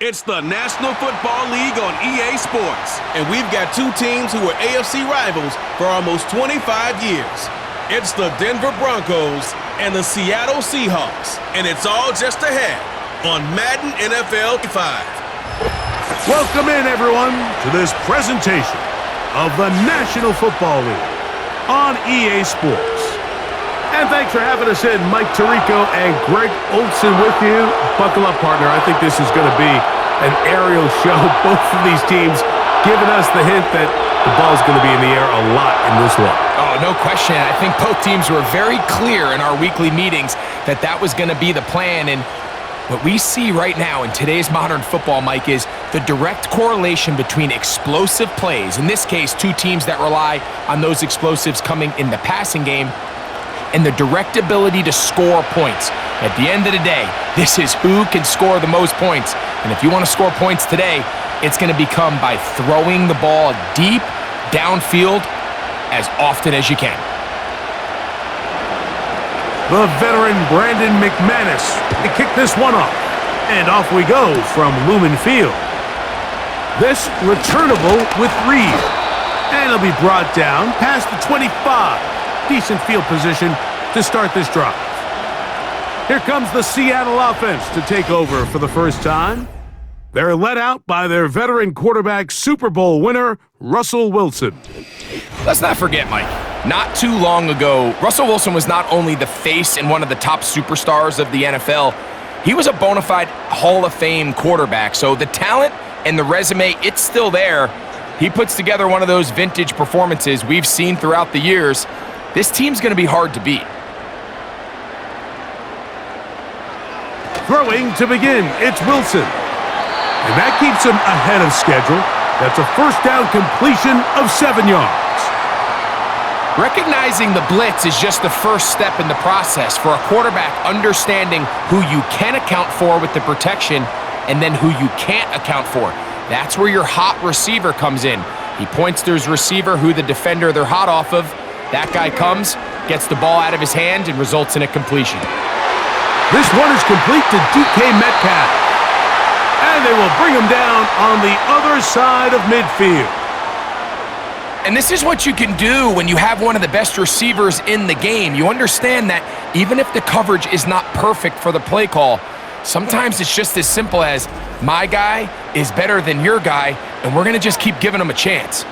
It's the National Football League on EA Sports, and we've got two teams who were AFC rivals for almost 25 years. It's the Denver Broncos and the Seattle Seahawks, and it's all just ahead on Madden NFL 5. Welcome in, everyone, to this presentation of the National Football League on EA Sports. And thanks for having us in, Mike Tirico and Greg Olson with you. Buckle up, partner. I think this is going to be an aerial show. Both of these teams giving us the hint that the ball's going to be in the air a lot in this one. Oh, no question. I think both teams were very clear in our weekly meetings that that was going to be the plan. And what we see right now in today's modern football, Mike, is the direct correlation between explosive plays, in this case, two teams that rely on those explosives coming in the passing game, and the direct ability to score points. At the end of the day, this is who can score the most points. And if you want to score points today, it's going to become by throwing the ball deep downfield as often as you can. The veteran Brandon McManus to kick this one off. And off we go from Lumen Field. This returnable with Reed. And it'll be brought down past the 25. Decent field position to start this drive. Here comes the Seattle offense to take over for the first time. They're led out by their veteran quarterback, Super Bowl winner, Russell Wilson. Let's not forget, Mike, not too long ago, Russell Wilson was not only the face and one of the top superstars of the NFL, he was a bona fide Hall of Fame quarterback. So the talent and the resume, it's still there. He puts together one of those vintage performances we've seen throughout the years. This team's going to be hard to beat. Throwing to begin, it's Wilson. And that keeps him ahead of schedule. That's a first down completion of 7 yards. Recognizing the blitz is just the first step in the process for a quarterback, understanding who you can account for with the protection and then who you can't account for. That's where your hot receiver comes in. He points to his receiver, who the defender they're hot off of. That guy comes, gets the ball out of his hand, and results in a completion. This one is complete to DK Metcalf. And they will bring him down on the other side of midfield. And this is what you can do when you have one of the best receivers in the game. You understand that even if the coverage is not perfect for the play call, sometimes it's just as simple as, my guy is better than your guy, and we're going to just keep giving him a chance.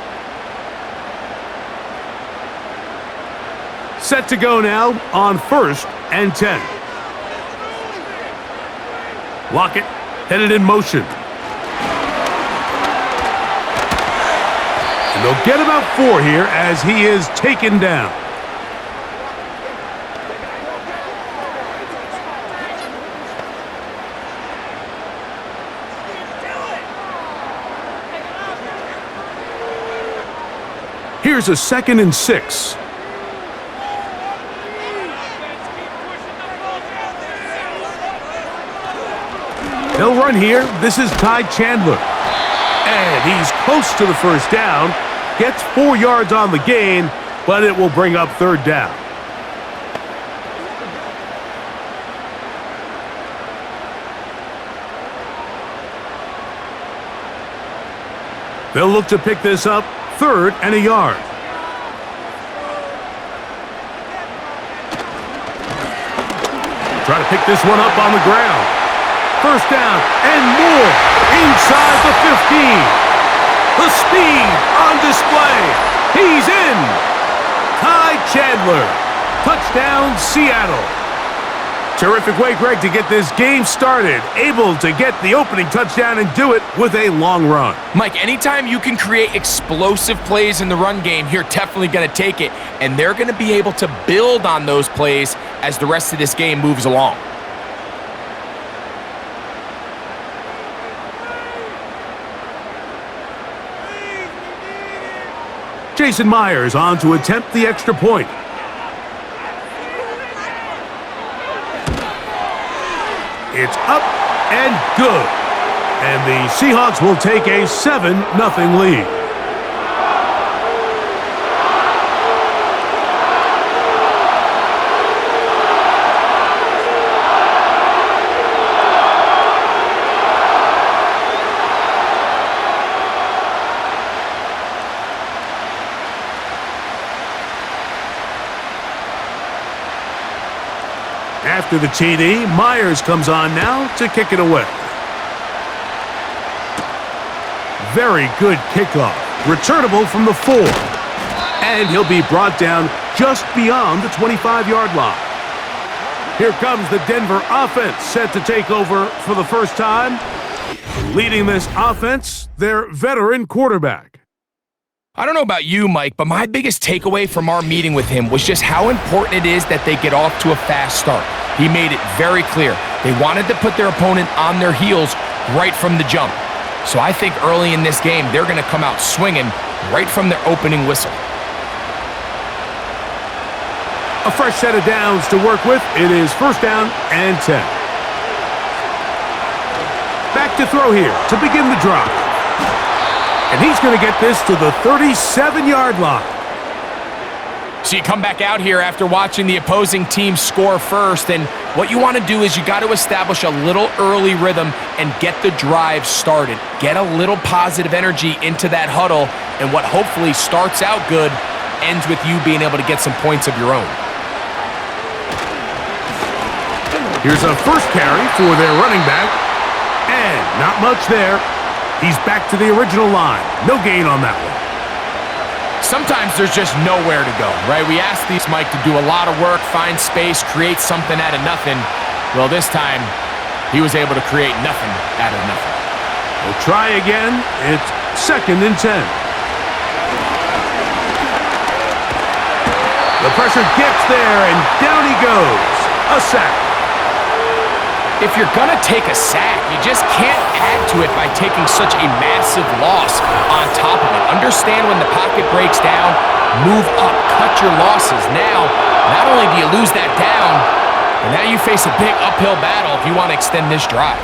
Set to go now on 1st and 10. Lockett headed in motion. And they'll get about 4 here as he is taken down. Here's a 2nd and 6. They'll run here. This is Ty Chandler. And he's close to the first down. Gets 4 yards on the gain, but it will bring up 3rd down. They'll look to pick this up 3rd and a yard. Try to pick this one up on the ground. First down and more inside the 15. The speed on display. He's in. Ty Chandler. Touchdown, Seattle. Terrific way, Greg, to get this game started. Able to get the opening touchdown and do it with a long run. Mike, anytime you can create explosive plays in the run game, you're definitely going to take it. And they're going to be able to build on those plays as the rest of this game moves along. Jason Myers on to attempt the extra point. It's up and good. And the Seahawks will take a 7-0 lead. After the TD, Myers comes on now to kick it away. Very good kickoff. Returnable from the 4. And he'll be brought down just beyond the 25-yard line. Here comes the Denver offense set to take over for the first time. Leading this offense, their veteran quarterback. I don't know about you, Mike, but my biggest takeaway from our meeting with him was just how important it is that they get off to a fast start. He made it very clear. They wanted to put their opponent on their heels right from the jump. So I think early in this game, they're going to come out swinging right from their opening whistle. A fresh set of downs to work with. It is first down and 10. Back to throw here to begin the drive. And he's going to get this to the 37-yard line. So you come back out here after watching the opposing team score first, and what you want to do is you got to establish a little early rhythm and get the drive started. Get a little positive energy into that huddle, and what hopefully starts out good ends with you being able to get some points of your own. Here's a first carry for their running back, and not much there. He's back to the original line. No gain on that one. Sometimes there's just nowhere to go, right? We asked these Mike to do a lot of work, find space, create something out of nothing. Well, this time, he was able to create nothing out of nothing. We'll try again. It's second and 10. The pressure gets there, and down he goes. A sack. If you're going to take a sack, you just can't add to it by taking such a massive loss on top of it. Understand when the pocket breaks down, move up, cut your losses. Now, not only do you lose that down, but now you face a big uphill battle if you want to extend this drive.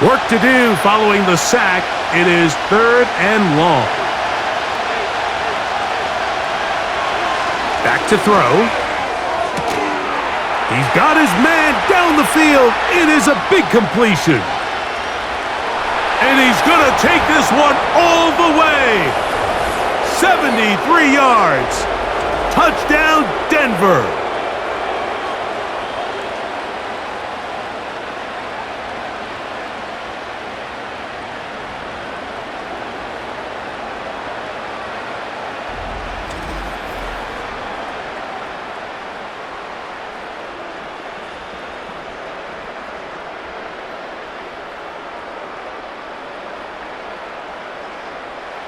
Work to do following the sack. It is third and long. Back to throw. He's got his man down the field. It is a big completion. And he's going to take this one all the way. 73 yards. Touchdown, Denver.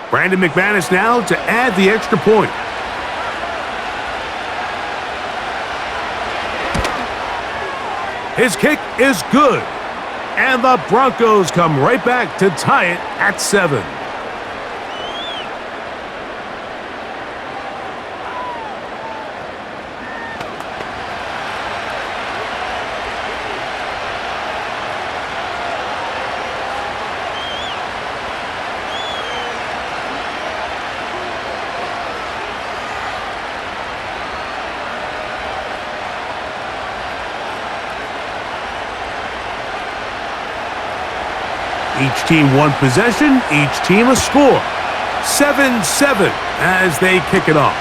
Brandon McManus now to add the extra point. His kick is good. And the Broncos come right back to tie it at 7. Each team one possession, each team a score. 7-7 as they kick it off.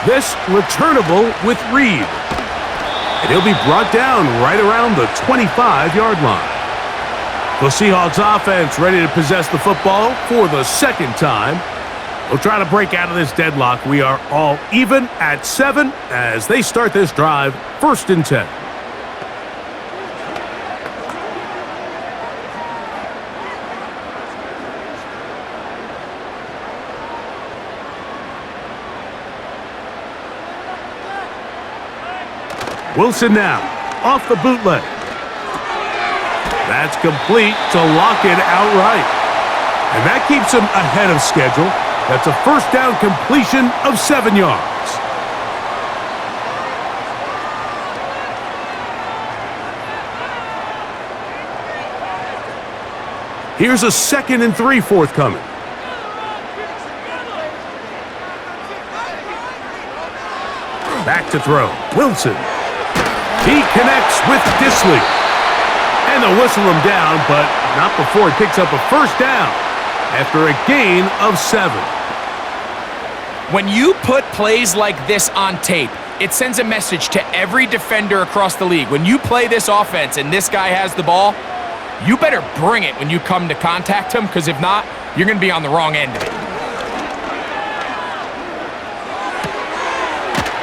This returnable with Reed. And he'll be brought down right around the 25-yard line. The Seahawks offense ready to possess the football for the second time. We'll try to break out of this deadlock. We are all even at 7 as they start this drive, first and 10. Wilson now, off the bootleg. That's complete to lock it outright. And that keeps him ahead of schedule. That's a first down completion of 7 yards. Here's a 2nd and 3 forthcoming. Back to throw. Wilson. He connects with Disley. And they'll whistle him down, but not before he picks up a first down after a gain of 7. When you put plays like this on tape, it sends a message to every defender across the league. When you play this offense and this guy has the ball, you better bring it when you come to contact him, because if not, you're going to be on the wrong end of it.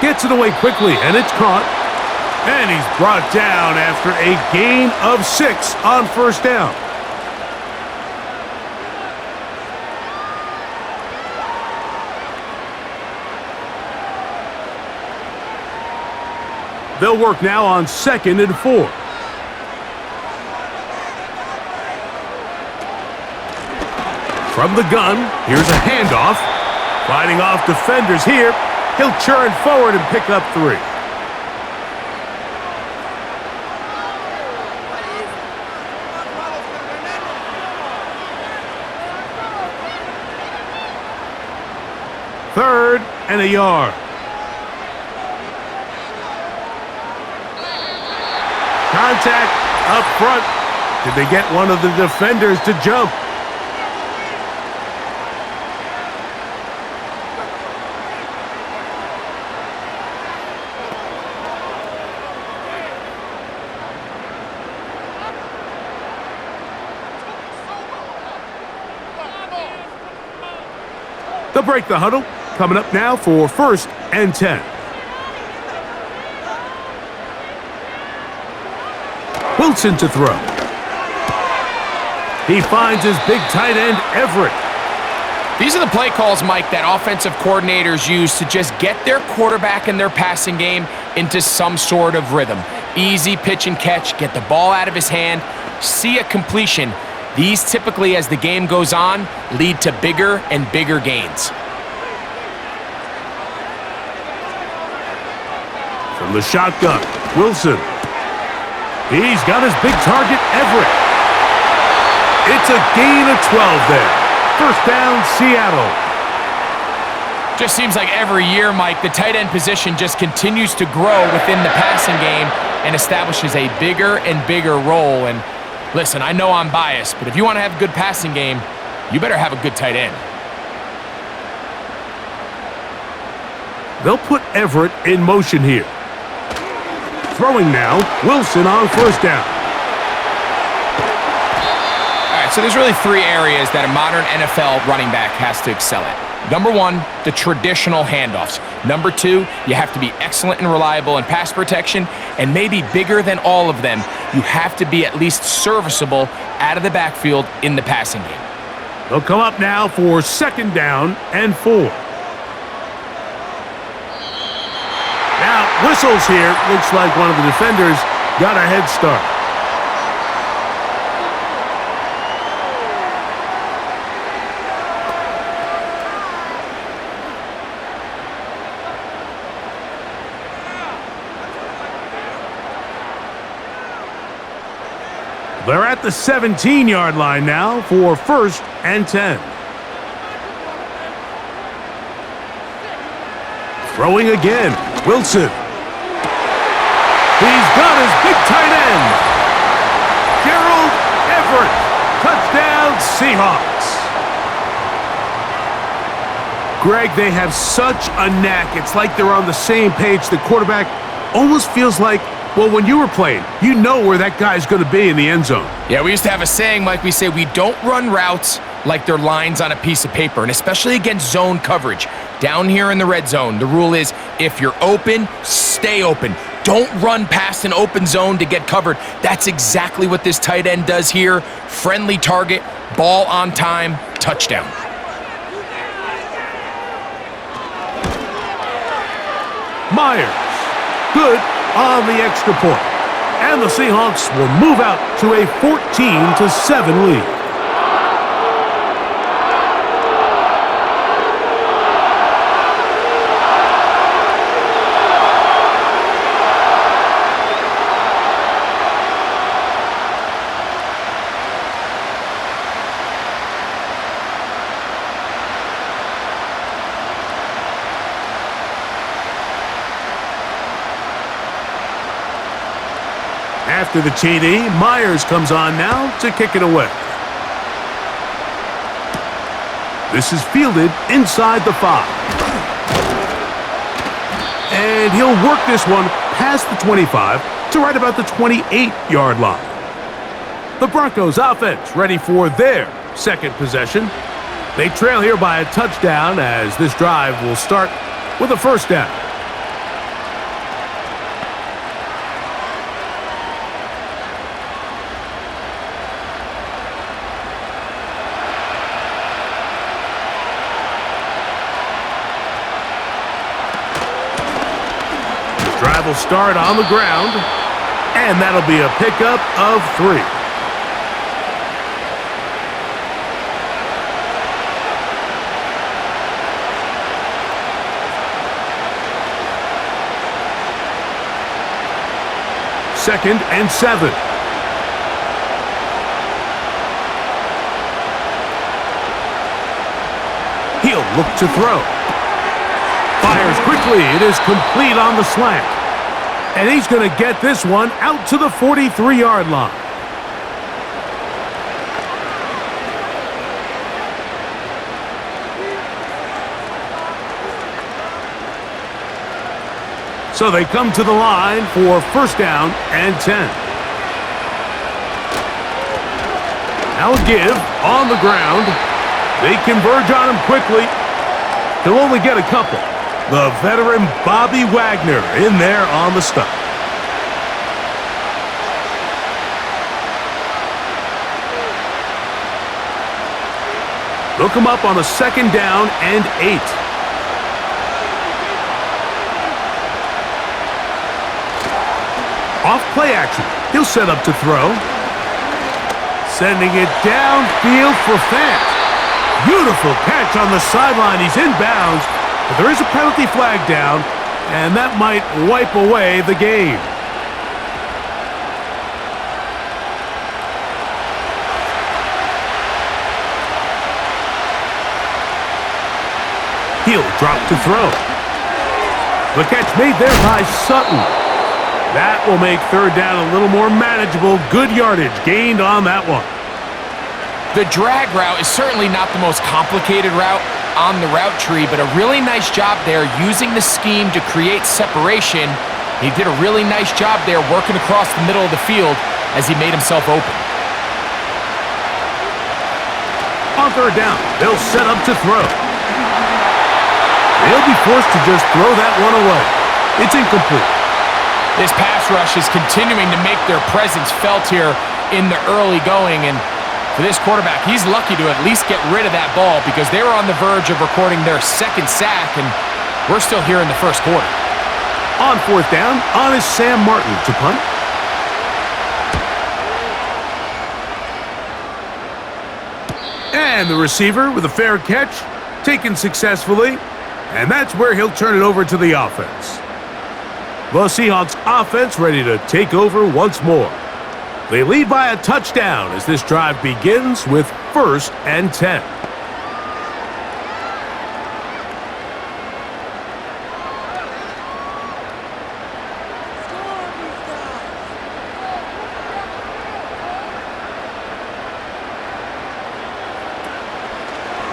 Gets it away quickly, and it's caught. And he's brought down after a gain of 6 on first down. They'll work now on 2nd and 4. From the gun, here's a handoff. Fighting off defenders here. He'll churn forward and pick up 3. Third and a yard. Contact up front. Did they get one of the defenders to jump? They'll break the huddle. Coming up now for 1st and 10. Wilson to throw. He finds his big tight end, Everett. These are the play calls, Mike, that offensive coordinators use to just get their quarterback and their passing game into some sort of rhythm. Easy pitch and catch, get the ball out of his hand, see a completion. These typically, as the game goes on, lead to bigger and bigger gains. From the shotgun, Wilson. He's got his big target, Everett. It's a gain of 12 there. First down, Seattle. Just seems like every year, Mike, the tight end position just continues to grow within the passing game and establishes a bigger and bigger role. And listen, I know I'm biased, but if you want to have a good passing game, you better have a good tight end. They'll put Everett in motion here. Throwing now, Wilson on first down. All right, so there's really 3 areas that a modern NFL running back has to excel at. Number 1, the traditional handoffs. Number 2, you have to be excellent and reliable in pass protection, and maybe bigger than all of them, you have to be at least serviceable out of the backfield in the passing game. They'll come up now for 2nd down and 4. Now, whistles here. Looks like one of the defenders got a head start. They're at the 17-yard line now for 1st and 10. Throwing again, Wilson. He's got his big tight end, Gerald Everett. Touchdown, Seahawks. Greg, they have such a knack. It's like they're on the same page. The quarterback almost feels like, well, when you were playing, you know where that guy's going to be in the end zone. Yeah, we used to have a saying, Mike, we say we don't run routes like they're lines on a piece of paper, and especially against zone coverage. Down here in the red zone, the rule is if you're open, stay open. Don't run past an open zone to get covered. That's exactly what this tight end does here. Friendly target, ball on time, touchdown. Myers, good on the extra point. And the Seahawks will move out to a 14-7 lead. After the TD, Myers comes on now to kick it away. This is fielded inside the 5. And he'll work this one past the 25 to right about the 28-yard line. The Broncos offense ready for their second possession. They trail here by a touchdown as this drive will start with a first down. Drive will start on the ground, and that'll be a pickup of 3. Second and 7. He'll look to throw. Fires quickly. It is complete on the slant. And he's going to get this one out to the 43-yard line. So they come to the line for first down and 10. Now a give on the ground. They converge on him quickly. He'll only get a couple. The veteran Bobby Wagner in there on the stop. They'll come up on a second down and 8. Off play action. He'll set up to throw. Sending it downfield for Fant. Beautiful catch on the sideline. He's inbounds, but there is a penalty flag down, and that might wipe away the game. He'll drop to throw. The catch made there by Sutton. That will make third down a little more manageable. Good yardage gained on that one. The drag route is certainly not the most complicated route on the route tree, but a really nice job there using the scheme to create separation. He did a really nice job there working across the middle of the field as he made himself open. On third down, they'll set up to throw. They'll be forced to just throw that one away. It's incomplete. This pass rush is continuing to make their presence felt here in the early going, and for this quarterback, he's lucky to at least get rid of that ball because they were on the verge of recording their second sack, and we're still here in the first quarter. On fourth down, on is Sam Martin to punt. And the receiver with a fair catch, taken successfully, and that's where he'll turn it over to the offense. The Seahawks offense ready to take over once more. They lead by a touchdown as this drive begins with first and 10.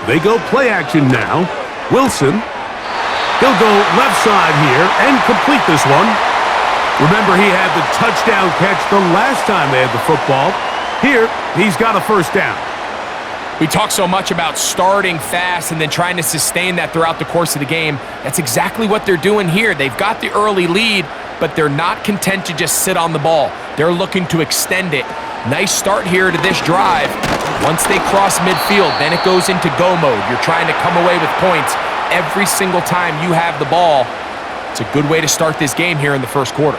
They go play action now. Wilson. He'll go left side here and complete this one. Remember, he had the touchdown catch the last time they had the football. Here, he's got a first down. We talk so much about starting fast and then trying to sustain that throughout the course of the game. That's exactly what they're doing here. They've got the early lead, but they're not content to just sit on the ball. They're looking to extend it. Nice start here to this drive. Once they cross midfield, then it goes into go mode. You're trying to come away with points every single time you have the ball. It's a good way to start this game here in the first quarter.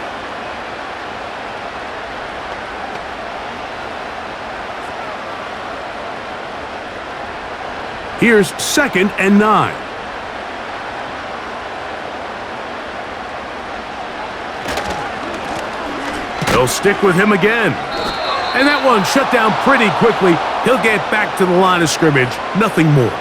Here's second and 9. They'll stick with him again. And that one shut down pretty quickly. He'll get back to the line of scrimmage. Nothing more.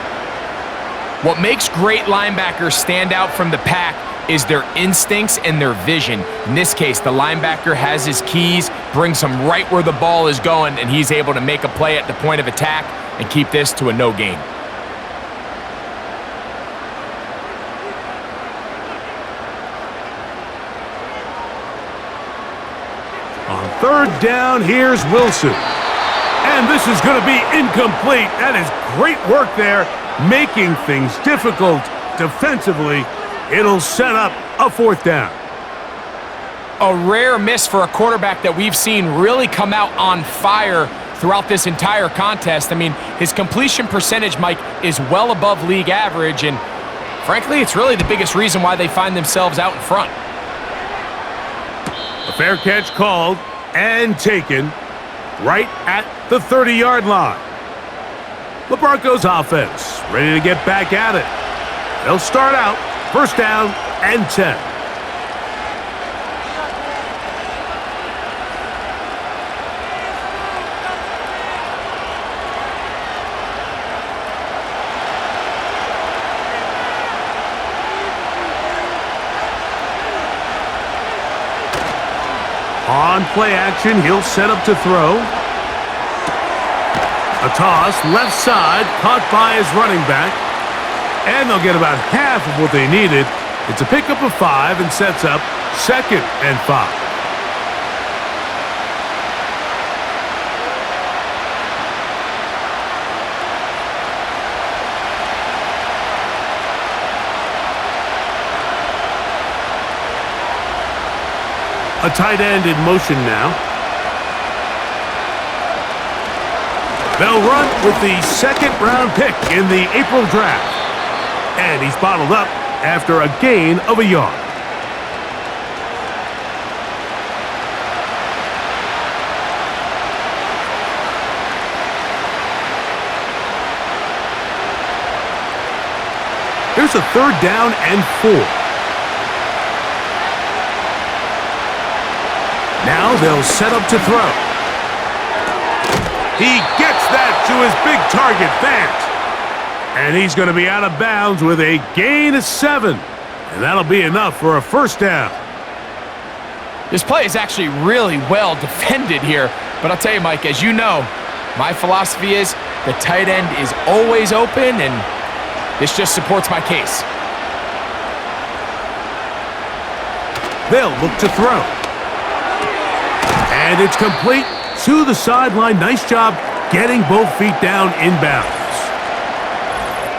What makes great linebackers stand out from the pack is their instincts and their vision. In this case, the linebacker has his keys, brings him right where the ball is going, and he's able to make a play at the point of attack and keep this to a no gain. On third down, here's Wilson. And this is going to be incomplete. That is great work there, making things difficult defensively. It'll set up a fourth down. A rare miss for a quarterback that we've seen really come out on fire throughout this entire contest. I mean, his completion percentage, Mike, is well above league average, and frankly, it's really the biggest reason why they find themselves out in front. A fair catch called and taken right at the 30-yard line. The Broncos offense ready to get back at it. They'll start out first down and 10. On play action, he'll set up to throw. A toss, left side, caught by his running back. And they'll get about half of what they needed. It's a pickup of 5 and sets up 2nd and 5. A tight end in motion now. They'll run with the 2nd-round pick in the April draft. And he's bottled up after a gain of a yard. Here's a 3rd down and 4. Now they'll set up to throw. He gets that to his big target, Fant. And he's going to be out of bounds with a gain of 7. And that'll be enough for a first down. This play is actually really well defended here. But I'll tell you, Mike, as you know, my philosophy is the tight end is always open, and this just supports my case. They'll look to throw. And it's complete to the sideline. Nice job getting both feet down inbounds.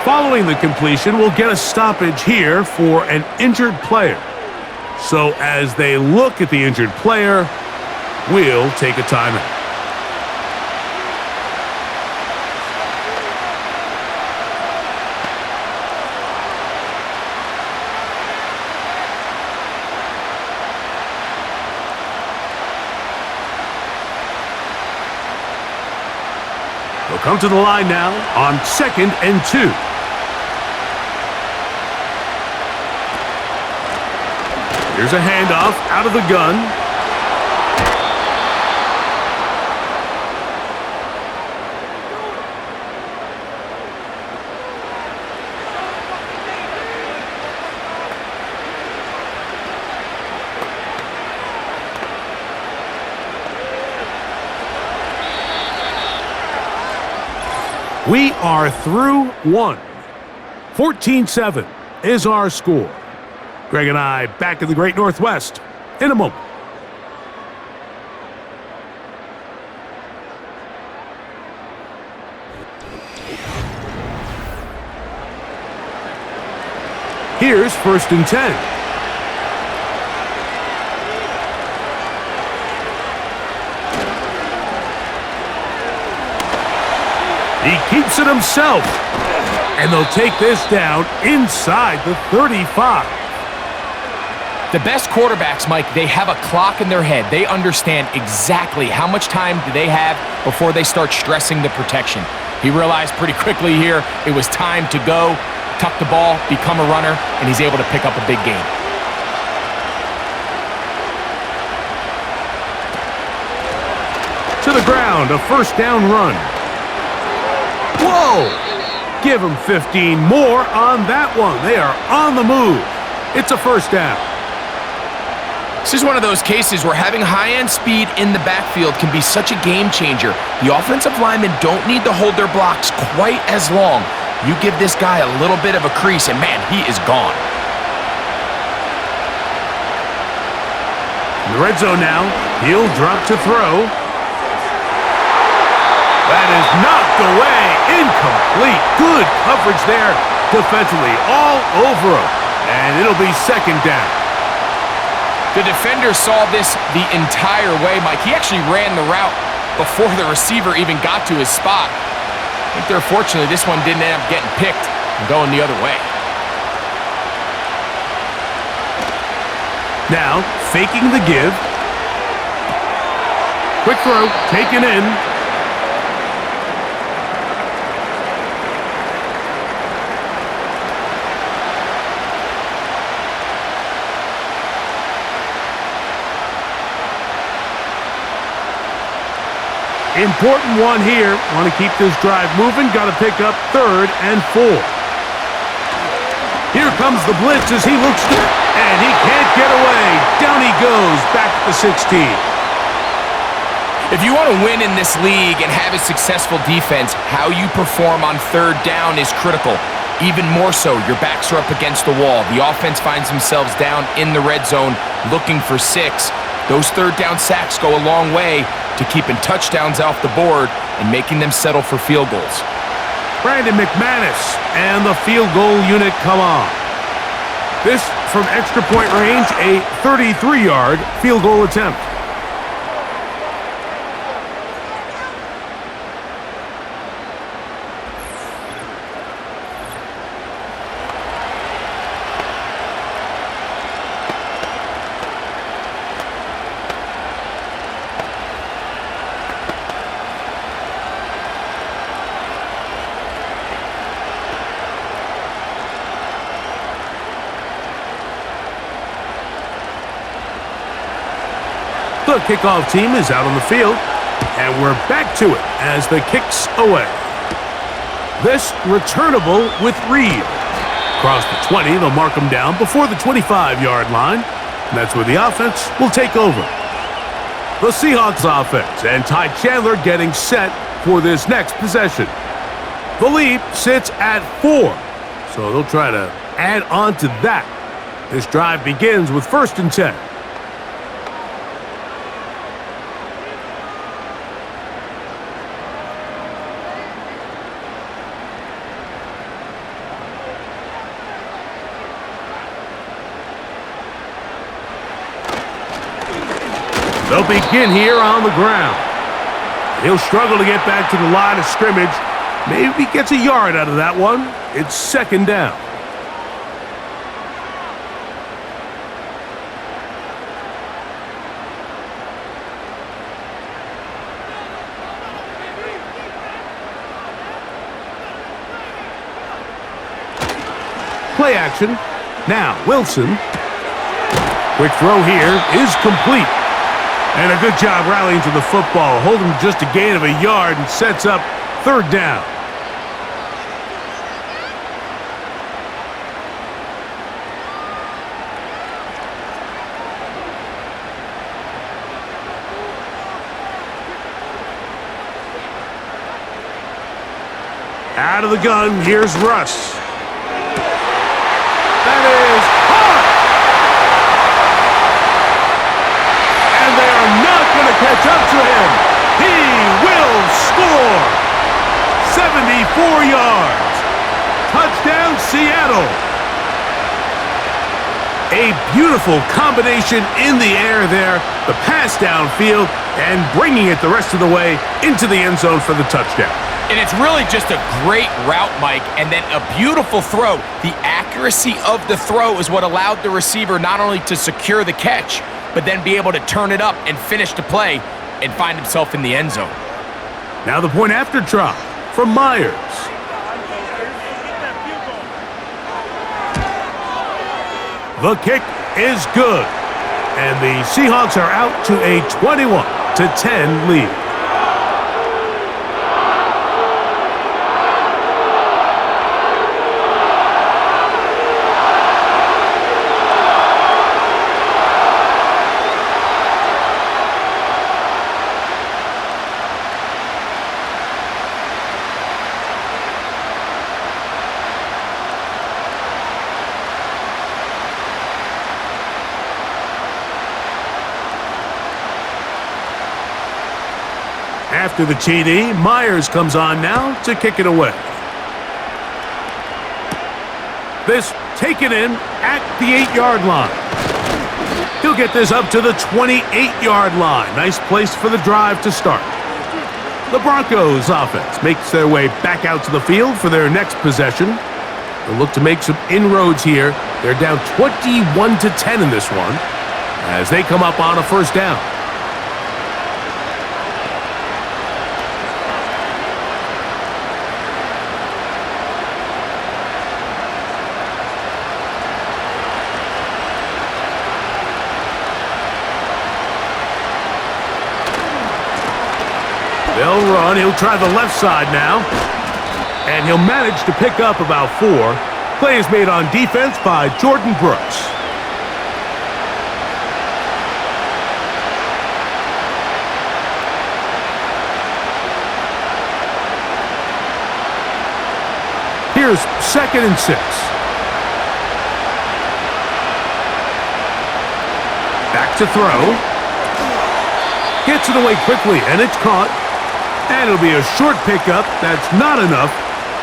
Following the completion, we'll get a stoppage here for an injured player. So as they look at the injured player, we'll take a timeout. They'll come to the line now on 2nd and 2. Here's a handoff out of the gun. We are through 1. 14-7 is our score. Greg and I back in the Great Northwest in a moment. Here's 1st and 10. He keeps it himself. And they'll take this down inside the 35. The best quarterbacks, Mike, they have a clock in their head. They understand exactly how much time do they have before they start stressing the protection. He realized pretty quickly here it was time to go, tuck the ball, become a runner, and he's able to pick up a big gain. To the ground, a 1st down run. Whoa! Give him 15 more on that one. They are on the move. It's a first down. This is one of those cases where having high-end speed in the backfield can be such a game changer. The offensive linemen don't need to hold their blocks quite as long. You give this guy a little bit of a crease, and man, he is gone. In the red zone now, he'll drop to throw. That is knocked away, incomplete. Good coverage there defensively, all over him. And it'll be second down. The defender saw this the entire way, Mike. He actually ran the route before the receiver even got to his spot. I think they're fortunately this one didn't end up getting picked and going the other way. Now, faking the give. Quick throw, taken in. Important one here. Want to keep this drive moving. Got to pick up 3rd and 4. Here comes the blitz as he looks to, and he can't get away. Down he goes, back to the 16. If you want to win in this league and have a successful defense, how you perform on 3rd down is critical. Even more so, your backs are up against the wall. The offense finds themselves down in the red zone looking for 6. Those 3rd down sacks go a long way to keeping touchdowns off the board and making them settle for field goals. Brandon McManus and the field goal unit come on. This from extra point range, a 33-yard field goal attempt. The kickoff team is out on the field, and we're back to it as the kick's away. This returnable with Reed. Across the 20, they'll mark him down before the 25-yard line, and that's where the offense will take over. The Seahawks offense and Ty Chandler getting set for this next possession. The lead sits at 4, so they'll try to add on to that. This drive begins with 1st and 10. They'll begin here on the ground. He'll struggle to get back to the line of scrimmage. Maybe gets a yard out of that one. It's 2nd down. Play action. Now, Wilson. Quick throw here is complete. And a good job rallying to the football, holding just a gain of a yard and sets up 3rd down. Out of the gun, here's Russ. That is hard. And they are not going to catch up to him. He will score. 74 yards. Touchdown, Seattle. A beautiful combination in the air there. The pass downfield and bringing it the rest of the way into the end zone for the touchdown. And it's really just a great route, Mike, and then a beautiful throw. The accuracy of the throw is what allowed the receiver not only to secure the catch, but then be able to turn it up and finish the play and find himself in the end zone. Now the point after try from Myers. The kick is good. And the Seahawks are out to a 21-10 lead. After the TD, Myers comes on now to kick it away. This taken in at the 8-yard line. He'll get this up to the 28-yard line. Nice place for the drive to start. The Broncos offense makes their way back out to the field for their next possession. They'll look to make some inroads here. They're down 21-10 in this one as they come up on a first down. They'll run. He'll try the left side now. And he'll manage to pick up about 4. Play is made on defense by Jordan Brooks. Here's 2nd and 6. Back to throw. Gets it away quickly, and it's caught. And it'll be a short pickup. That's not enough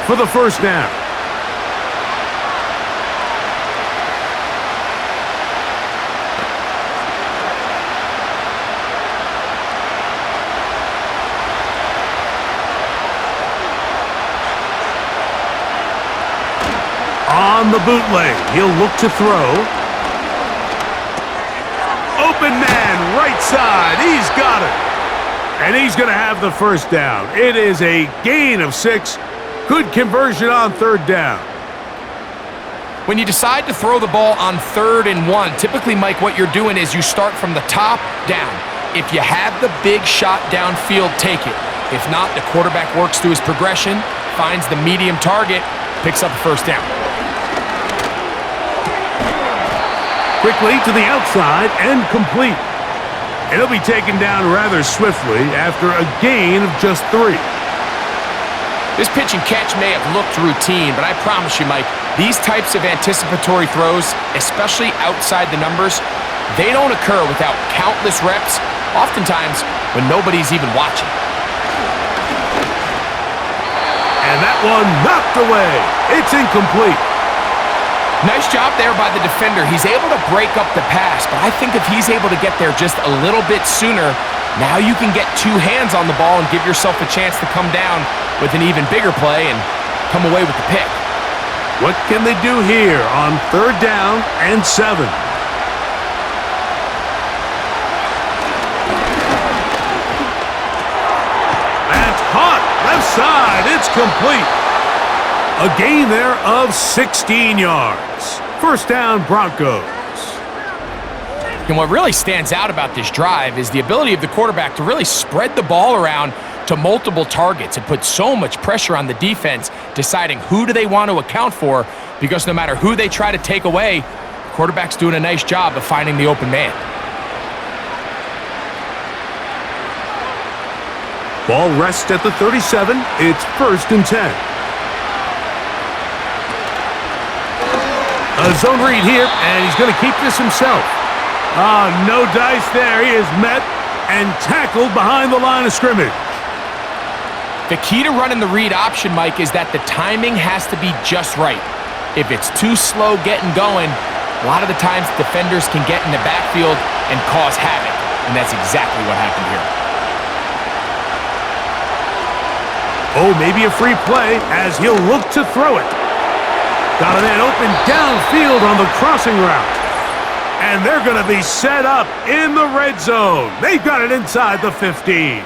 for the first down. On the bootleg, he'll look to throw. Open man, right side. He's got it. And he's going to have the first down. It is a gain of 6. Good conversion on 3rd down. When you decide to throw the ball on 3rd and 1, typically, Mike, what you're doing is you start from the top down. If you have the big shot downfield, take it. If not, the quarterback works through his progression, finds the medium target, picks up the first down. Quickly to the outside and complete. And he'll be taken down rather swiftly after a gain of just 3. This pitch and catch may have looked routine, but I promise you, Mike, these types of anticipatory throws, especially outside the numbers, they don't occur without countless reps, oftentimes when nobody's even watching. And that one knocked away. It's incomplete. Nice job there by the defender. He's able to break up the pass, but I think if he's able to get there just a little bit sooner, now you can get 2 hands on the ball and give yourself a chance to come down with an even bigger play and come away with the pick. What can they do here on 3rd down and 7? That's caught. Left side. It's complete. A gain there of 16 yards. First down, Broncos. And what really stands out about this drive is the ability of the quarterback to really spread the ball around to multiple targets and put so much pressure on the defense, deciding who do they want to account for, because no matter who they try to take away, the quarterback's doing a nice job of finding the open man. Ball rests at the 37. It's 1st and 10. A zone read here, and he's going to keep this himself. No dice there. He is met and tackled behind the line of scrimmage. The key to running the read option, Mike, is that the timing has to be just right. If it's too slow getting going, a lot of the times defenders can get in the backfield and cause havoc, and that's exactly what happened here. Oh, maybe a free play as he'll look to throw it. Got a man open downfield on the crossing route. And they're going to be set up in the red zone. They've got it inside the 15.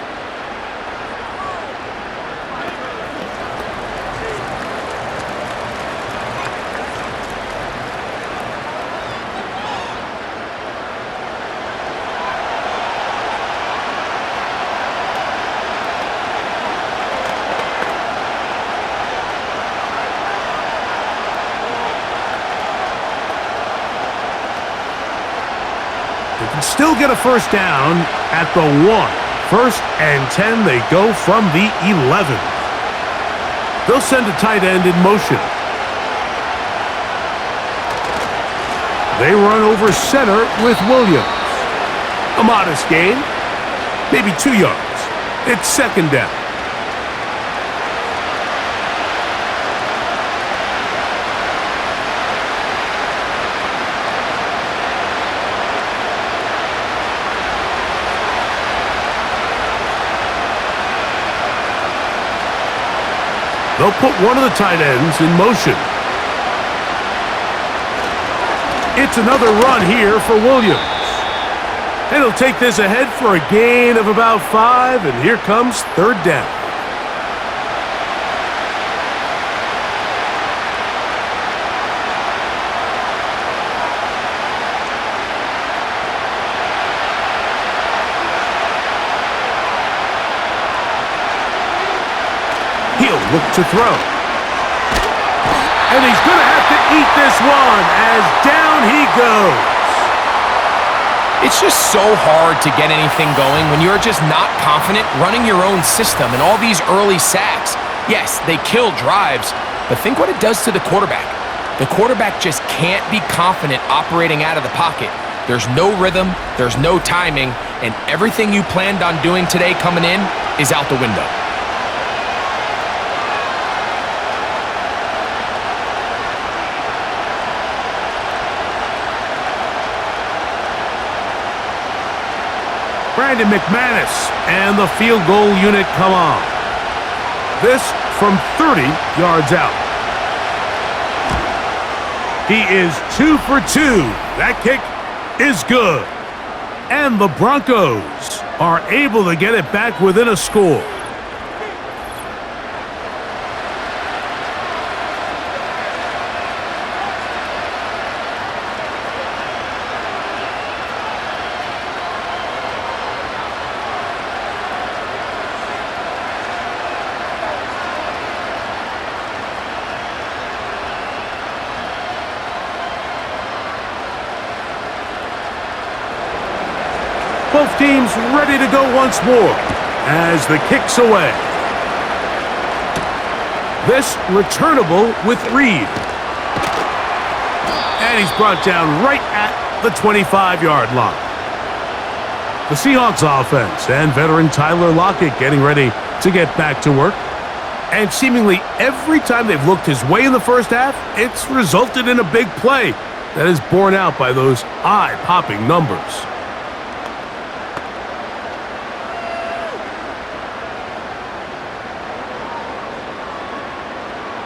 Still get a first down at the 1. 1st and 10, they go from the 11. They'll send a tight end in motion. They run over center with Williams. A modest gain, maybe 2 yards. It's second down. They'll put one of the tight ends in motion. It's another run here for Williams. And he'll take this ahead for a gain of about 5, and here comes third down. He'll look to throw. And he's going to have to eat this one as down he goes. It's just so hard to get anything going when you're just not confident running your own system and all these early sacks. Yes, they kill drives, but think what it does to the quarterback. The quarterback just can't be confident operating out of the pocket. There's no rhythm, there's no timing, and everything you planned on doing today coming in is out the window. Brandon McManus and the field goal unit come on. This from 30 yards out. He is 2 for 2. That kick is good. And the Broncos are able to get it back within a score. Both teams ready to go once more as the kick's away. This returnable with Reed. And he's brought down right at the 25-yard line. The Seahawks offense and veteran Tyler Lockett getting ready to get back to work. And seemingly every time they've looked his way in the first half, it's resulted in a big play that is borne out by those eye-popping numbers.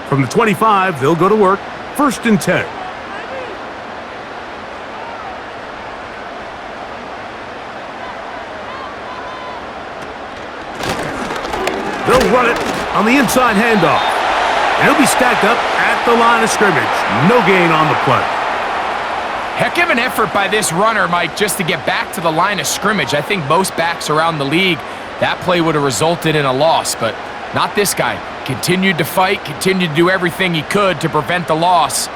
From the 25, they'll go to work. 1st and 10. They'll run it on the inside handoff. And he'll be stacked up at the line of scrimmage. No gain on the play. Heck of an effort by this runner, Mike, just to get back to the line of scrimmage. I think most backs around the league, that play would have resulted in a loss, but not this guy. Continued to fight, continued to do everything he could to prevent the loss,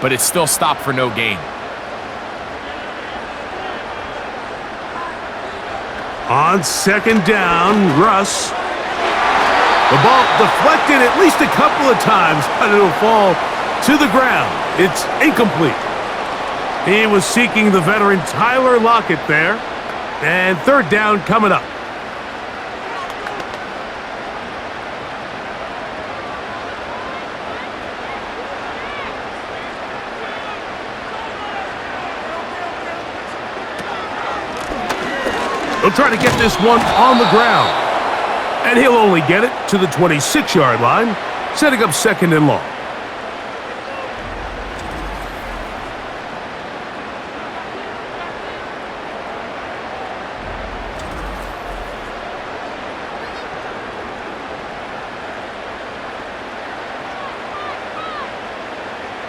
but it still stopped for no gain. On 2nd down, Russ. The ball deflected at least a couple of times, but it'll fall to the ground. It's incomplete. He was seeking the veteran Tyler Lockett there. And 3rd down coming up. He'll try to get this one on the ground. And he'll only get it to the 26-yard line, setting up 2nd and long.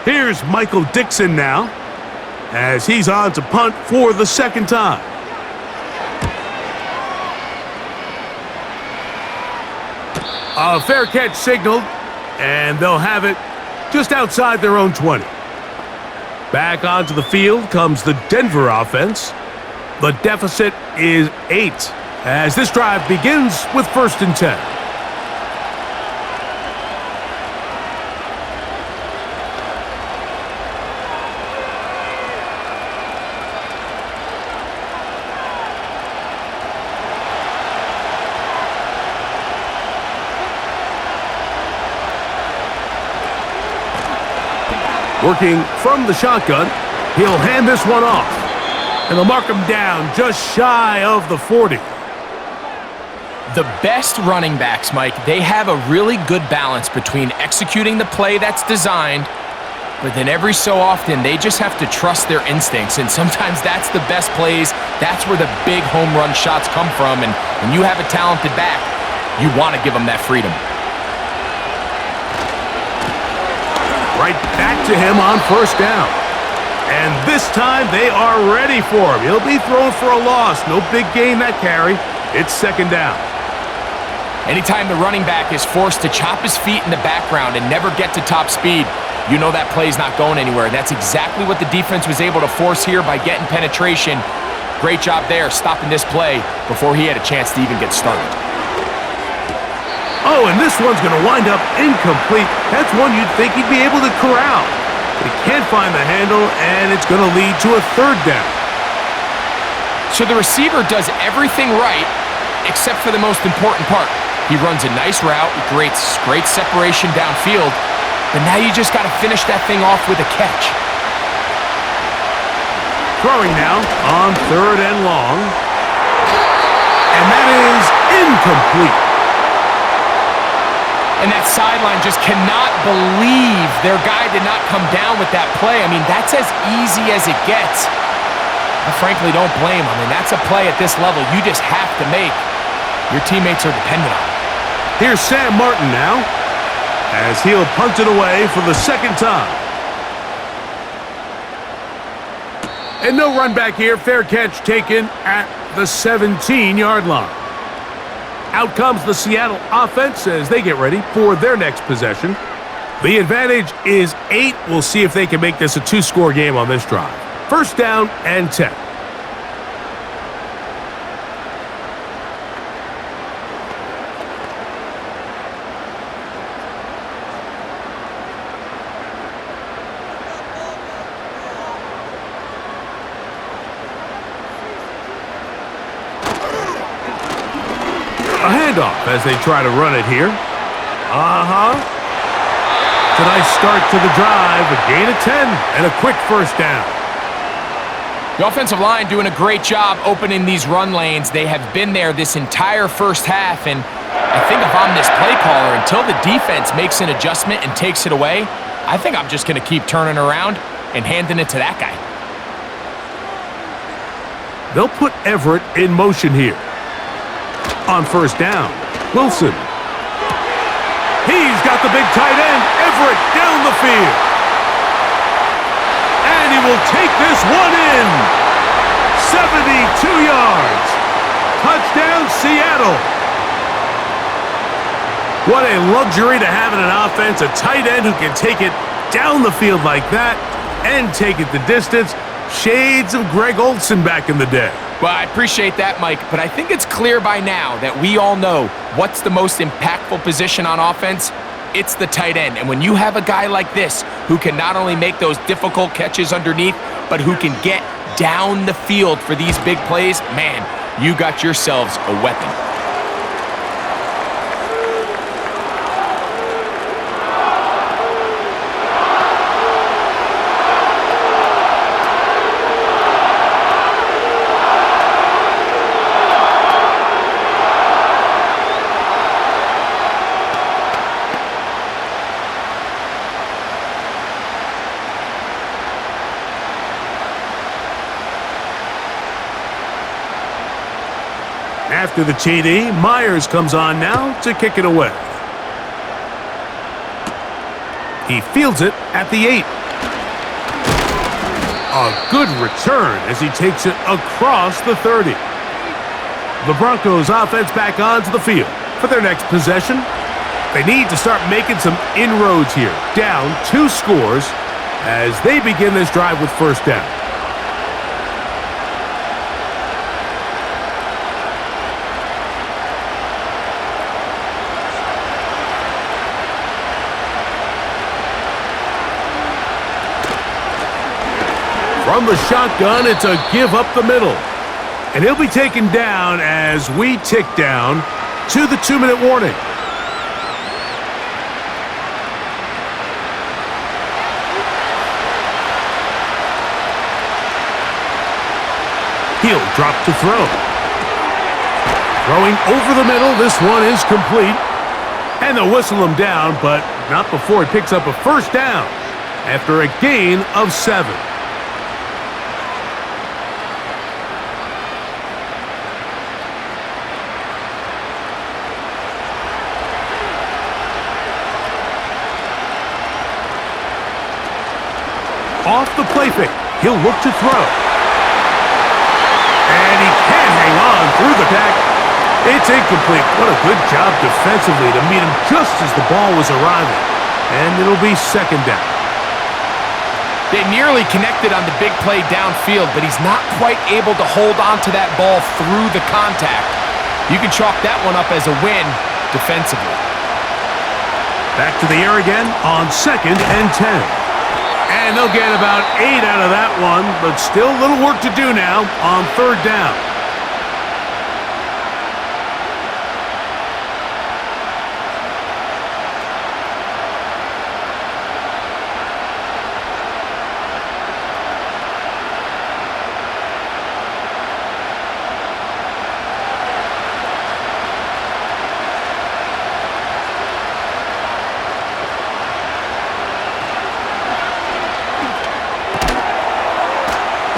Here's Michael Dixon now, as he's on to punt for the 2nd time. A fair catch signaled, and they'll have it just outside their own 20. Back onto the field comes the Denver offense. The deficit is 8 as this drive begins with 1st and 10. Working from the shotgun, he'll hand this one off. And they'll mark him down just shy of the 40. The best running backs, Mike, they have a really good balance between executing the play that's designed, but then every so often they just have to trust their instincts, and sometimes that's the best plays. That's where the big home run shots come from, and when you have a talented back, you want to give them that freedom. Right back to him on first down. And this time they are ready for him. He'll be thrown for a loss. No big gain that carry. It's second down. Anytime the running back is forced to chop his feet in the background and never get to top speed, you know that play's not going anywhere. And that's exactly what the defense was able to force here by getting penetration. Great job there, stopping this play before he had a chance to even get started. Oh, and this one's going to wind up incomplete. That's one you'd think he'd be able to corral. But he can't find the handle, and it's going to lead to a third down. So the receiver does everything right, except for the most important part. He runs a nice route, great separation downfield, but now you just got to finish that thing off with a catch. Throwing now on third and long. And that is incomplete. And that sideline just cannot believe their guy did not come down with that play. I mean, that's as easy as it gets. I frankly don't blame him. And that's a play at this level you just have to make. Your teammates are dependent on it. Here's Sam Martin now, as he'll punt it away for the second time. And no run back here. Fair catch taken at the 17-yard line. Out comes the Seattle offense as they get ready for their next possession. The advantage is 8. We'll see if they can make this a 2-score game on this drive. First down and 10. A handoff as they try to run it here. It's a nice start to the drive. A gain of 10 and a quick first down. The offensive line doing a great job opening these run lanes. They have been there this entire first half, and I think if I'm this play caller, until the defense makes an adjustment and takes it away, I think I'm just going to keep turning around and handing it to that guy. They'll put Everett in motion here. On first down, Wilson. He's got the big tight end, Everett, down the field. And he will take this one in. 72 yards. Touchdown, Seattle. What a luxury to have in an offense, a tight end who can take it down the field like that and take it the distance. Shades of Greg Olsen back in the day. Well, I appreciate that, Mike, but I think it's clear by now that we all know what's the most impactful position on offense. It's the tight end. And when you have a guy like this who can not only make those difficult catches underneath, but who can get down the field for these big plays, man, you got yourselves a weapon. After the TD, Myers comes on now to kick it away. He fields it at the 8. A good return as he takes it across the 30. The Broncos offense back onto the field for their next possession. They need to start making some inroads here. Down 2 scores as they begin this drive with first down. From the shotgun, it's a give up the middle. And he'll be taken down as we tick down to the 2-minute warning. He'll drop to throw. Throwing over the middle, this one is complete. And they'll whistle him down, but not before he picks up a first down after a gain of 7. Off the play fake, he'll look to throw. And he can't hang on through the tack. It's incomplete. What a good job defensively to meet him just as the ball was arriving. And it'll be second down. They nearly connected on the big play downfield, but he's not quite able to hold on to that ball through the contact. You can chalk that one up as a win defensively. Back to the air again on 2nd and 10. And they'll get about 8 out of that one, but still a little work to do now on 3rd down.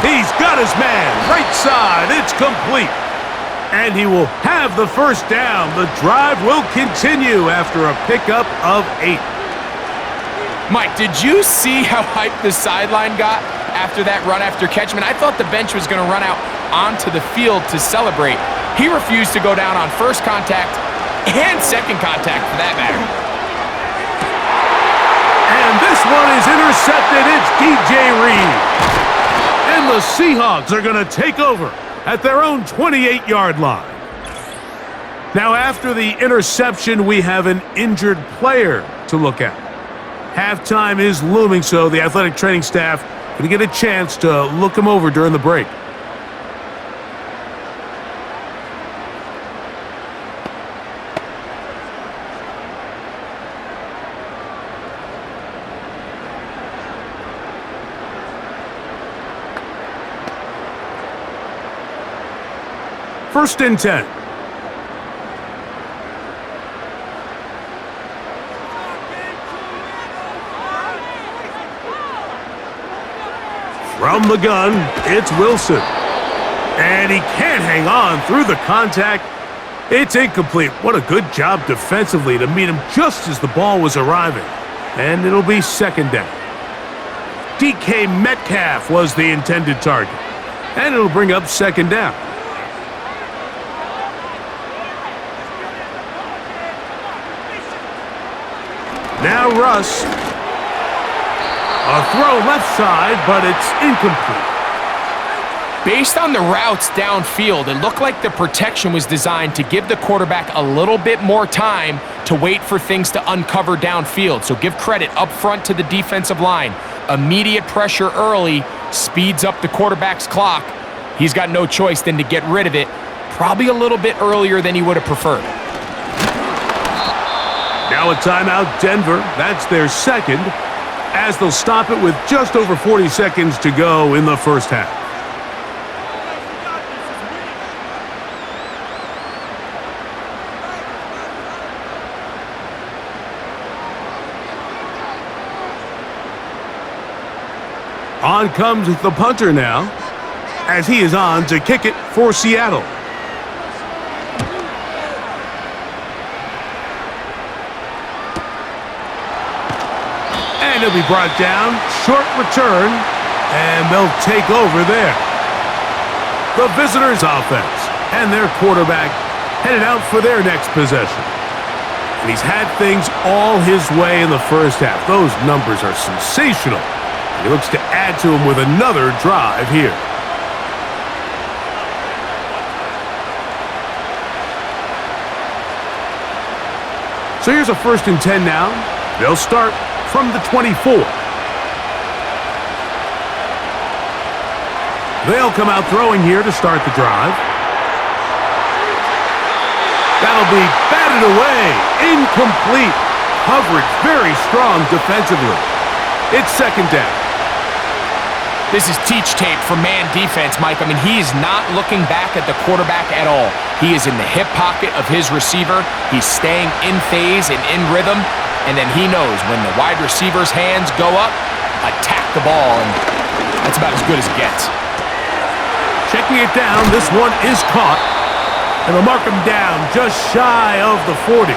He's got his man, right side, it's complete. And he will have the first down. The drive will continue after a pickup of 8. Mike, did you see how hyped the sideline got after that run after catch? I mean, I thought the bench was going to run out onto the field to celebrate. He refused to go down on first contact and second contact for that matter. And this one is intercepted. It's DJ Reed. And the Seahawks are going to take over at their own 28-yard line. Now, after the interception, we have an injured player to look at. Halftime is looming, so the athletic training staff going to get a chance to look him over during the break. First and 10. From the gun, it's Wilson. And he can't hang on through the contact. It's incomplete. What a good job defensively to meet him just as the ball was arriving. And it'll be second down. DK Metcalf was the intended target. And it'll bring up second down. Now Russ. A throw left side, but it's incomplete. Based on the routes downfield, it looked like the protection was designed to give the quarterback a little bit more time to wait for things to uncover downfield. So give credit up front to the defensive line. Immediate pressure early speeds up the quarterback's clock. He's got no choice than to get rid of it, probably a little bit earlier than he would have preferred. Now a timeout, Denver. That's their second, as they'll stop it with just over 40 seconds to go in the first half. On comes the punter now, as he is on to kick it for Seattle. And he'll be brought down, short return, and they'll take over there. The visitors' offense and their quarterback headed out for their next possession. And he's had things all his way in the first half. Those numbers are sensational. He looks to add to them with another drive here. So here's a 1st and 10 now. They'll start from the 24. They'll come out throwing here to start the drive. That'll be batted away. Incomplete. Coverage very strong defensively. It's second down. This is teach tape for man defense, Mike. I mean, he is not looking back at the quarterback at all. He is in the hip pocket of his receiver. He's staying in phase and in rhythm. And then he knows when the wide receiver's hands go up, attack the ball. And that's about as good as it gets. Checking it down, this one is caught. And they'll mark him down just shy of the 40.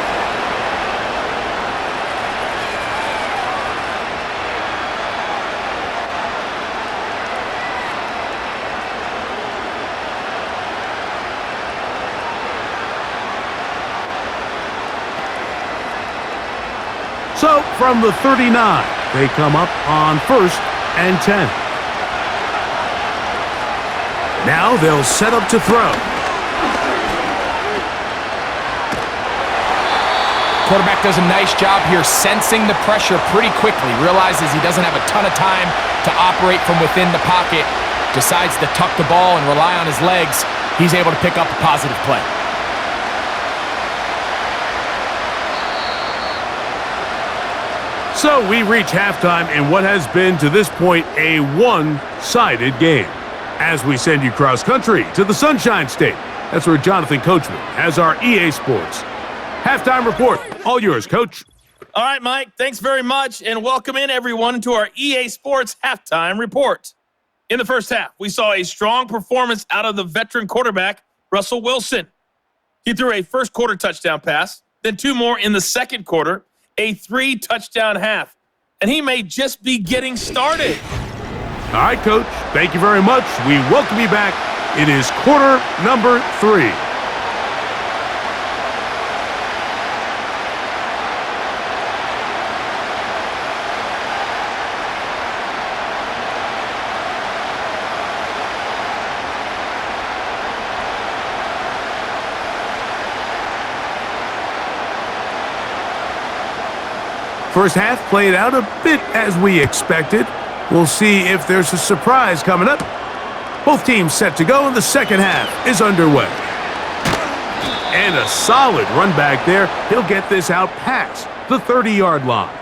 So, from the 39, they come up on 1st and 10. Now they'll set up to throw. Quarterback does a nice job here sensing the pressure pretty quickly. Realizes he doesn't have a ton of time to operate from within the pocket. Decides to tuck the ball and rely on his legs. He's able to pick up a positive play. So we reach halftime in what has been, to this point, a one-sided game. As we send you cross-country to the Sunshine State. That's where Jonathan Coachman has our EA Sports halftime report. All yours, Coach. All right, Mike, thanks very much, and welcome in, everyone, to our EA Sports halftime report. In the first half, we saw a strong performance out of the veteran quarterback, Russell Wilson. He threw a first-quarter touchdown pass, then 2 more in the second quarter, a 3-touchdown half, and he may just be getting started. All right, Coach. Thank you very much. We welcome you back. It is quarter number 3. First half played out a bit as we expected. We'll see if there's a surprise coming up. Both teams set to go, and the second half is underway. And a solid run back there. He'll get this out past the 30-yard line.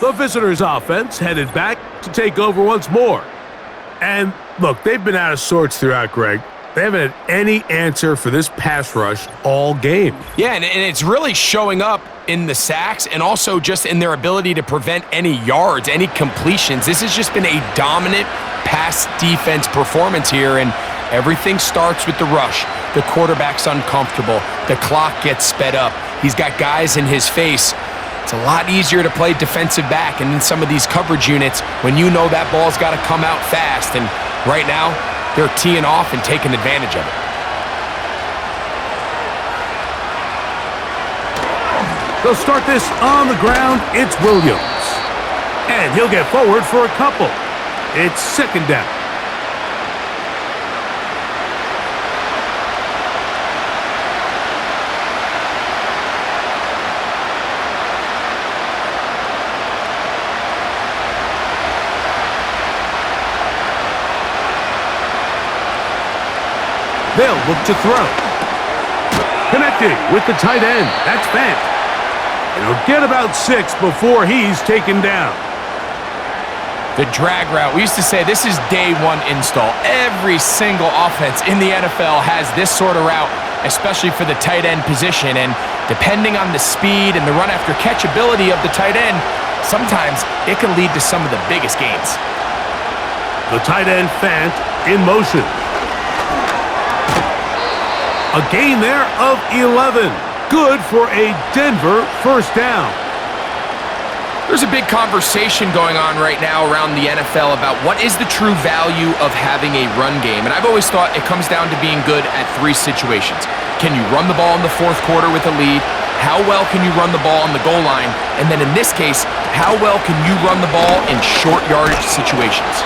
The visitors' offense headed back to take over once more. And look, they've been out of sorts throughout, Greg. They haven't had any answer for this pass rush all game. Yeah, and it's really showing up in the sacks and also just in their ability to prevent any yards, any completions. This has just been a dominant pass defense performance here, and everything starts with the rush. The quarterback's uncomfortable. The clock gets sped up. He's got guys in his face. It's a lot easier to play defensive back and in some of these coverage units when you know that ball's got to come out fast, and right now, they're teeing off and taking advantage of it. They'll start this on the ground. It's Williams. And he'll get forward for a couple. It's second down. They'll look to throw. Connecting with the tight end. That's Fant. And he'll get about 6 before he's taken down. The drag route. We used to say this is day one install. Every single offense in the NFL has this sort of route, especially for the tight end position. And depending on the speed and the run after catch ability of the tight end, sometimes it can lead to some of the biggest gains. The tight end Fant in motion. A gain there of 11. Good for a Denver first down. There's a big conversation going on right now around the NFL about what is the true value of having a run game. And I've always thought it comes down to being good at 3 situations. Can you run the ball in the fourth quarter with a lead? How well can you run the ball on the goal line? And then in this case, how well can you run the ball in short yardage situations?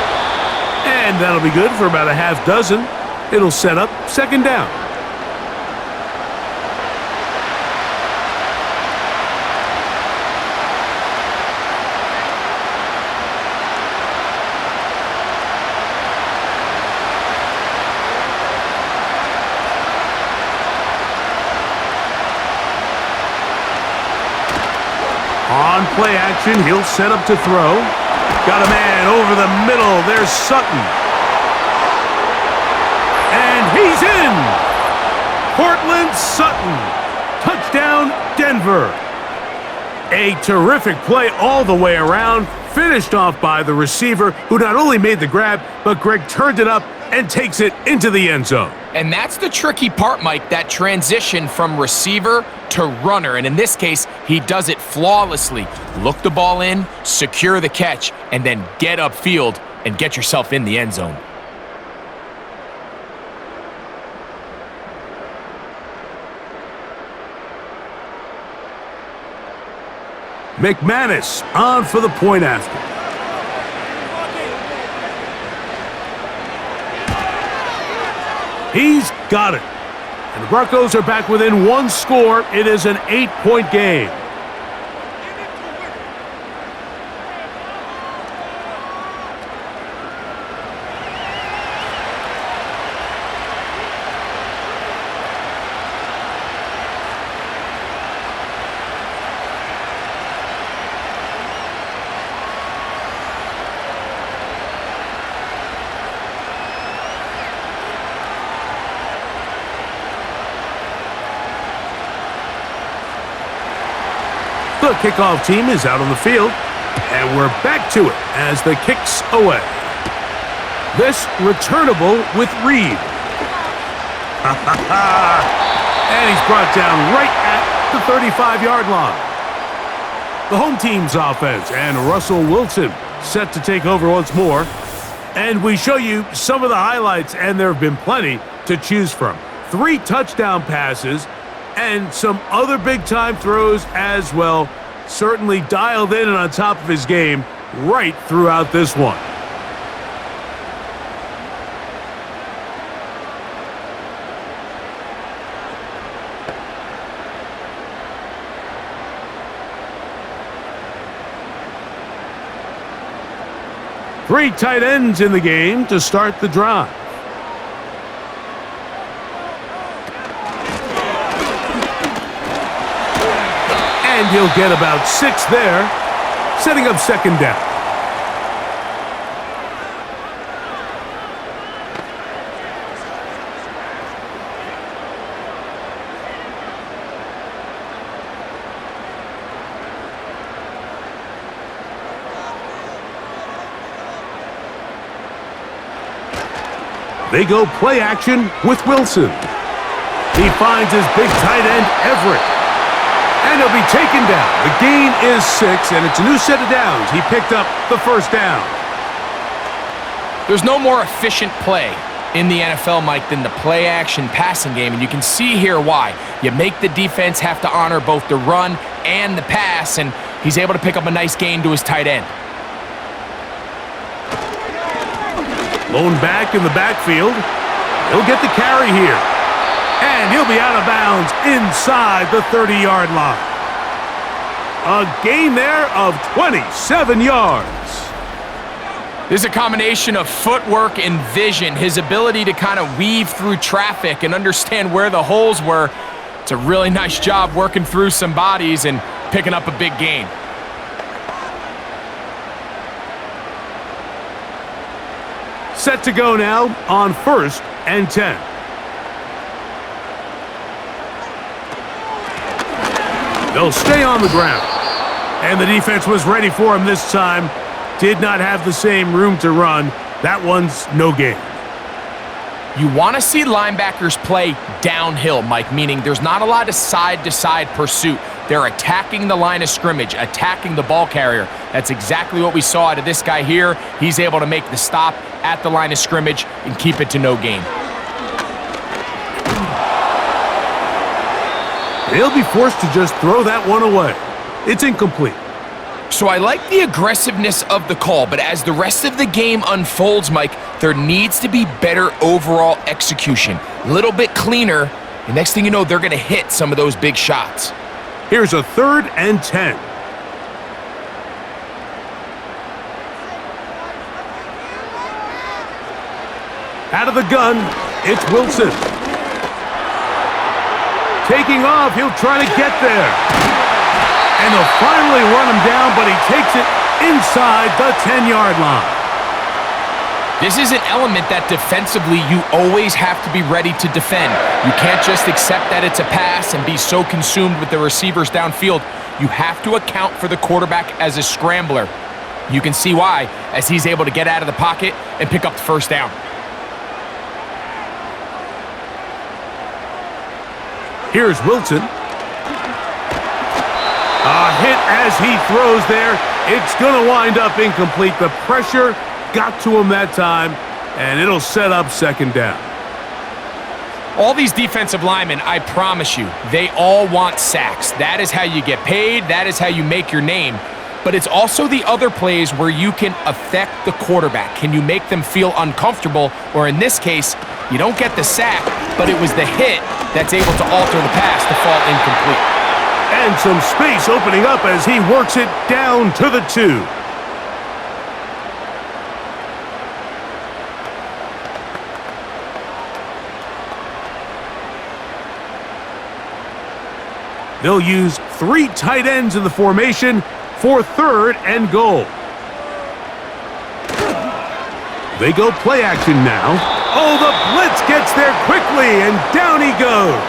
And that'll be good for about a half dozen. It'll set up second down. On play action, he'll set up to throw. Got a man over the middle. There's Sutton. And he's in. Cortland Sutton. Touchdown, Denver. A terrific play all the way around, finished off by the receiver, who not only made the grab, but Greg turned it up and takes it into the end zone. And that's the tricky part, Mike, that transition from receiver to runner. And in this case, he does it flawlessly. Look the ball in, secure the catch, and then get upfield and get yourself in the end zone. McManus on for the point after. He's got it. And the Broncos are back within one score. It is an 8-point game. The kickoff team is out on the field, and we're back to it as the kick's away. This returnable with Reed. And he's brought down right at the 35-yard line. The home team's offense and Russell Wilson set to take over once more. And we show you some of the highlights, and there have been plenty to choose from. 3 touchdown passes and some other big-time throws as well. Certainly dialed in and on top of his game right throughout this one. Three tight ends in the game to start the drive. And he'll get about 6 there, setting up second down. They go play action with Wilson. He finds his big tight end, Everett. And he'll be taken down. The gain is 6, and it's a new set of downs. He picked up the first down. There's no more efficient play in the NFL, Mike, than the play-action passing game, and you can see here why. You make the defense have to honor both the run and the pass, and he's able to pick up a nice gain to his tight end. Lone back in the backfield. He'll get the carry here. And he'll be out of bounds inside the 30-yard line. A gain there of 27 yards. There's a combination of footwork and vision, his ability to kind of weave through traffic and understand where the holes were. It's a really nice job working through some bodies and picking up a big gain. Set to go now on 1st and 10. They'll stay on the ground. And the defense was ready for him this time. Did not have the same room to run. That one's no gain. You want to see linebackers play downhill, Mike, meaning there's not a lot of side-to-side pursuit. They're attacking the line of scrimmage, attacking the ball carrier. That's exactly what we saw out of this guy here. He's able to make the stop at the line of scrimmage and keep it to no gain. They'll be forced to just throw that one away. It's incomplete. So I like the aggressiveness of the call, but as the rest of the game unfolds, Mike, there needs to be better overall execution. A little bit cleaner, and next thing you know, they're going to hit some of those big shots. Here's a 3rd and 10. Out of the gun, it's Wilson. Taking off, he'll try to get there. And they'll finally run him down, but he takes it inside the 10-yard line. This is an element that defensively you always have to be ready to defend. You can't just accept that it's a pass and be so consumed with the receivers downfield. You have to account for the quarterback as a scrambler. You can see why, as he's able to get out of the pocket and pick up the first down. Here's Wilson. A hit as he throws there. It's going to wind up incomplete. The pressure got to him that time, and it'll set up second down. All these defensive linemen, I promise you, they all want sacks. That is how you get paid. That is how you make your name. But it's also the other plays where you can affect the quarterback. Can you make them feel uncomfortable? Or in this case, you don't get the sack, but it was the hit that's able to alter the pass to fall incomplete. And some space opening up as he works it down to the 2. They'll use 3 tight ends in the formation for 3rd and goal. They go play action now. Oh, the blitz gets there quickly, and down he goes.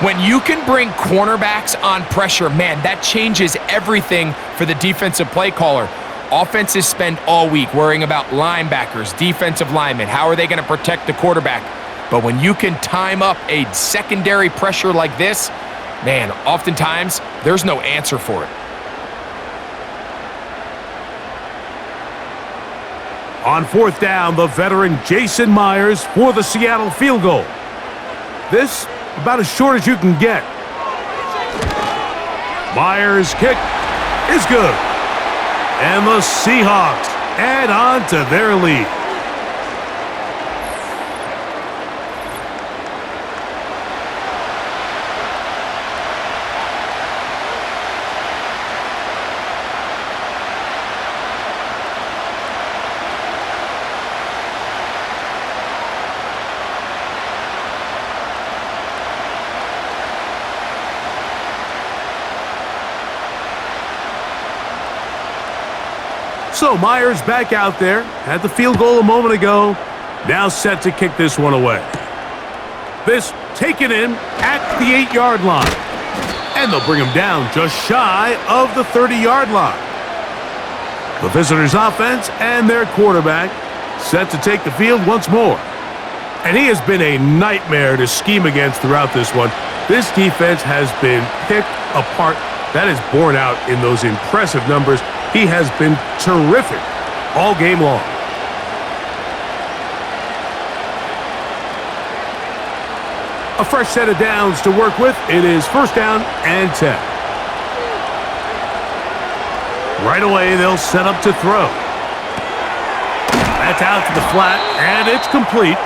When you can bring cornerbacks on pressure, man, that changes everything for the defensive play caller. Offenses spend all week worrying about linebackers, defensive linemen. How are they going to protect the quarterback? But when you can time up a secondary pressure like this, man, oftentimes there's no answer for it. On 4th down, the veteran Jason Myers for the Seattle field goal. This about as short as you can get. Myers' kick is good. And the Seahawks add on to their lead. So Myers back out there, had the field goal a moment ago, now set to kick this one away. This taken in at the 8-yard line. And they'll bring him down just shy of the 30-yard line. The visitors' offense and their quarterback set to take the field once more. And he has been a nightmare to scheme against throughout this one. This defense has been picked apart. That is borne out in those impressive numbers. He has been terrific all game long. A fresh set of downs to work with. It is 1st down and 10. Right away, they'll set up to throw. That's out to the flat, and it's complete.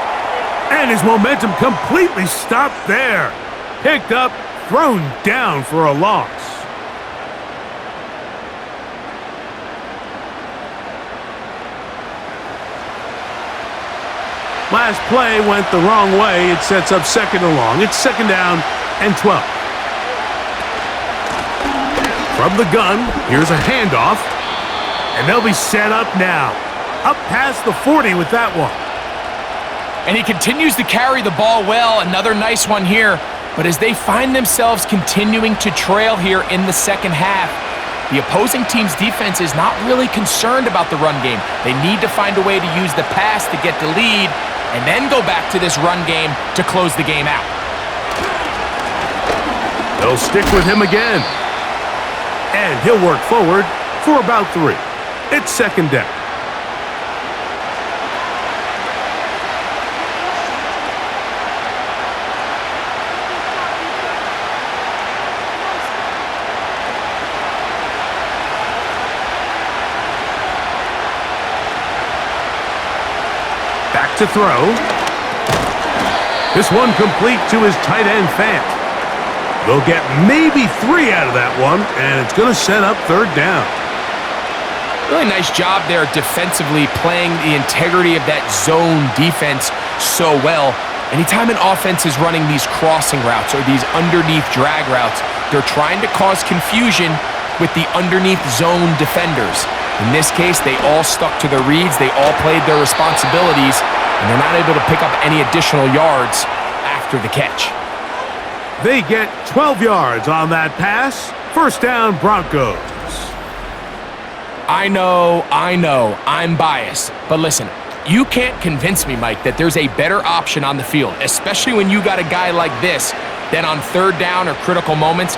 And his momentum completely stopped there. Picked up, thrown down for a loss. Last play went the wrong way. It sets up 2nd and long. It's 2nd down and 12. From the gun, here's a handoff. And they'll be set up now. Up past the 40 with that one. And he continues to carry the ball well. Another nice one here. But as they find themselves continuing to trail here in the second half, the opposing team's defense is not really concerned about the run game. They need to find a way to use the pass to get the lead and then go back to this run game to close the game out. They'll stick with him again. And he'll work forward for about 3. It's 2nd down. To throw. This one complete to his tight end, Fant. They'll get maybe 3 out of that one, and it's going to set up 3rd down. Really nice job there defensively, playing the integrity of that zone defense so well. Anytime an offense is running these crossing routes or these underneath drag routes, they're trying to cause confusion, with the underneath zone defenders. In this case, they all stuck to their reads, they all played their responsibilities, and they're not able to pick up any additional yards after the catch. They get 12 yards on that pass. First down, Broncos. I know, I'm biased. But listen, you can't convince me, Mike, that there's a better option on the field, especially when you got a guy like this, that on third down or critical moments,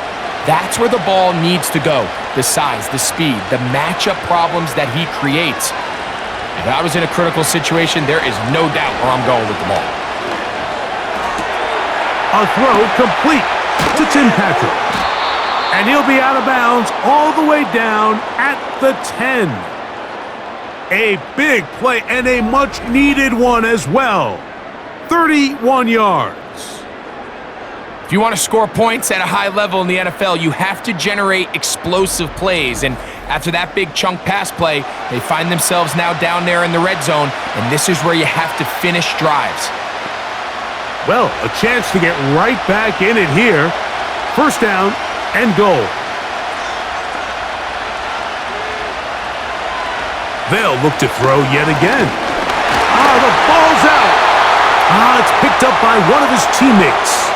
that's where the ball needs to go. The size, the speed, the matchup problems that he creates. If I was in a critical situation, there is no doubt where I'm going with the ball. A throw complete to Tim Patrick. And he'll be out of bounds all the way down at the 10. A big play and a much-needed one as well. 31 yards. If you want to score points at a high level in the NFL, you have to generate explosive plays. And after that big chunk pass play, they find themselves now down there in the red zone, and this is where you have to finish drives. Well, a chance to get right back in it here. First down and goal. They'll look to throw yet again. The ball's out. It's picked up by one of his teammates.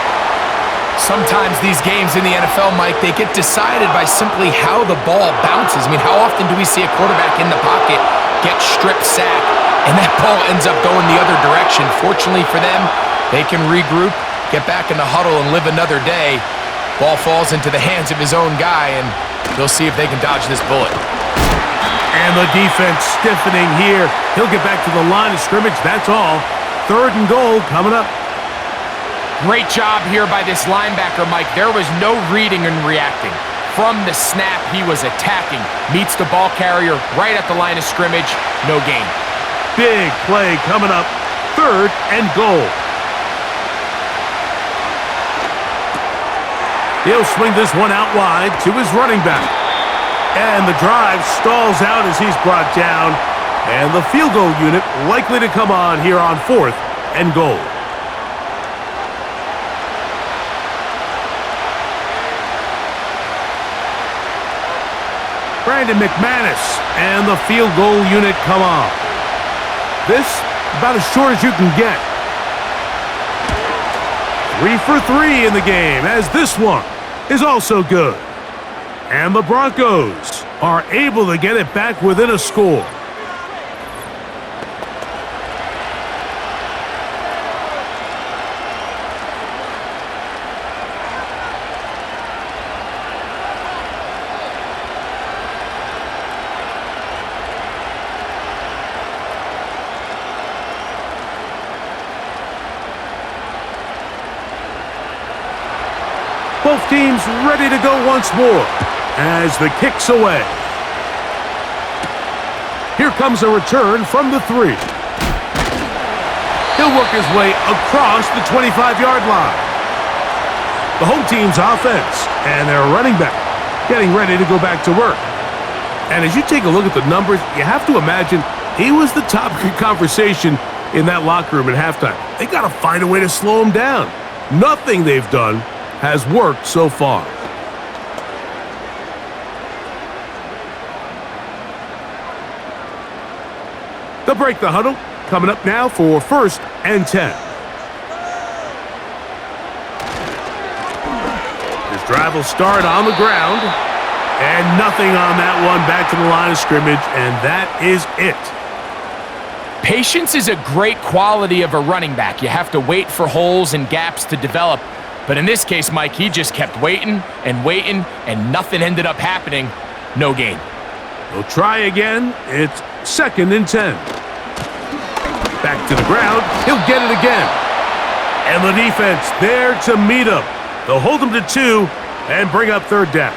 Sometimes these games in the NFL, Mike, they get decided by simply how the ball bounces. I mean, how often do we see a quarterback in the pocket get strip sacked, and that ball ends up going the other direction? Fortunately for them, they can regroup, get back in the huddle, and live another day. Ball falls into the hands of his own guy, and they'll see if they can dodge this bullet. And the defense stiffening here. He'll get back to the line of scrimmage, that's all. Third and goal coming up. Great job here by this linebacker, Mike. There was no reading and reacting. From the snap, he was attacking. Meets the ball carrier right at the line of scrimmage. No gain. Big play coming up. Third and goal. He'll swing this one out wide to his running back. And the drive stalls out as he's brought down. And the field goal unit likely to come on here on fourth and goal. Brandon McManus and the field goal unit come on. This about as short as you can get. 3 for 3 in the game, as this one is also good. And the Broncos are able to get it back within a score. Both teams ready to go once more as the kick's away. Here comes a return from the 3. He'll work his way across the 25-yard line. The home team's offense and their running back getting ready to go back to work. And as you take a look at the numbers, you have to imagine he was the topic of conversation in that locker room at halftime. They got to find a way to slow him down. Nothing they've done has worked so far. They'll break the huddle. Coming up now for first and 10. This drive will start on the ground. And nothing on that one. Back to the line of scrimmage, and that is it. Patience is a great quality of a running back. You have to wait for holes and gaps to develop. But in this case, Mike, he just kept waiting, and nothing ended up happening. No gain. They'll try again. It's second and 10. Back to the ground. He'll get it again. And the defense there to meet him. They'll hold him to 2 and bring up third down.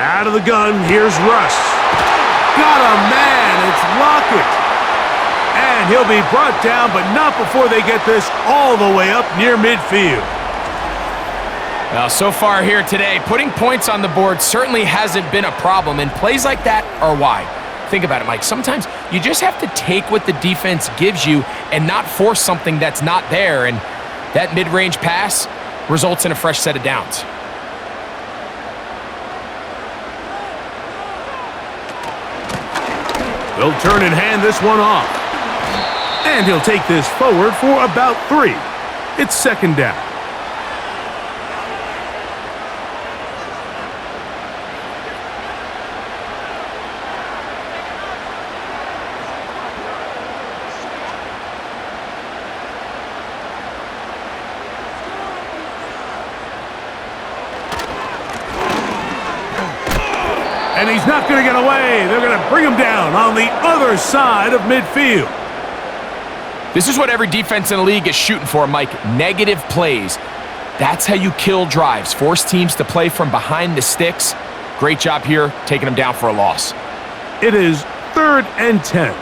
Out of the gun, here's Russ. Got a man, it's Lockett. And he'll be brought down, but not before they get this all the way up near midfield. Well, so far here today, putting points on the board certainly hasn't been a problem, and plays like that are why. Think about it, Mike. Sometimes you just have to take what the defense gives you and not force something that's not there, and that mid-range pass results in a fresh set of downs. They'll turn and hand this one off. And he'll take this forward for about 3. It's second down. And he's not going to get away. They're going to bring him down on the other side of midfield. This is what every defense in the league is shooting for, Mike. Negative plays. That's how you kill drives. Force teams to play from behind the sticks. Great job here, taking them down for a loss. It is 3rd and 10.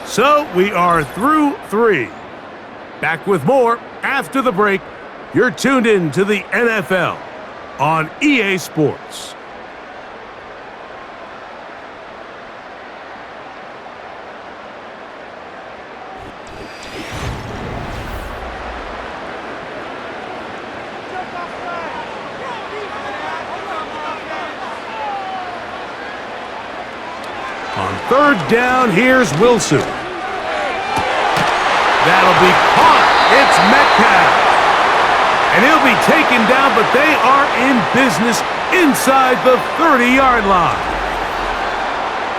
So we are through 3. Back with more after the break. You're tuned in to the NFL on EA Sports. On 3rd down, here's Wilson. That'll be caught. It's Metcalf. And he'll be taken down, but they are in business inside the 30-yard line.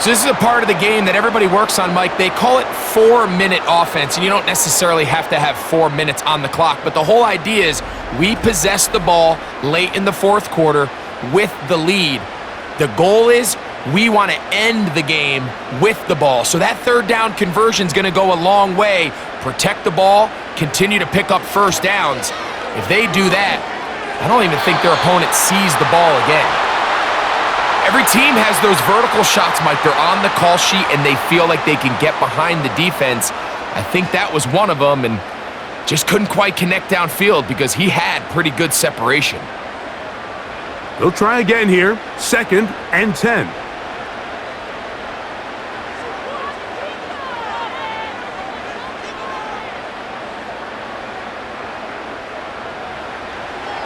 So this is a part of the game that everybody works on, Mike. They call it 4-minute offense, and you don't necessarily have to have 4 minutes on the clock. But the whole idea is we possess the ball late in the 4th quarter with the lead. The goal is we want to end the game with the ball. So that 3rd down conversion is going to go a long way. Protect the ball, continue to pick up first downs. If they do that, I don't even think their opponent sees the ball again. Every team has those vertical shots, Mike. They're on the call sheet, and they feel like they can get behind the defense. I think that was one of them, and just couldn't quite connect downfield because he had pretty good separation. They'll try again here. 2nd and 10.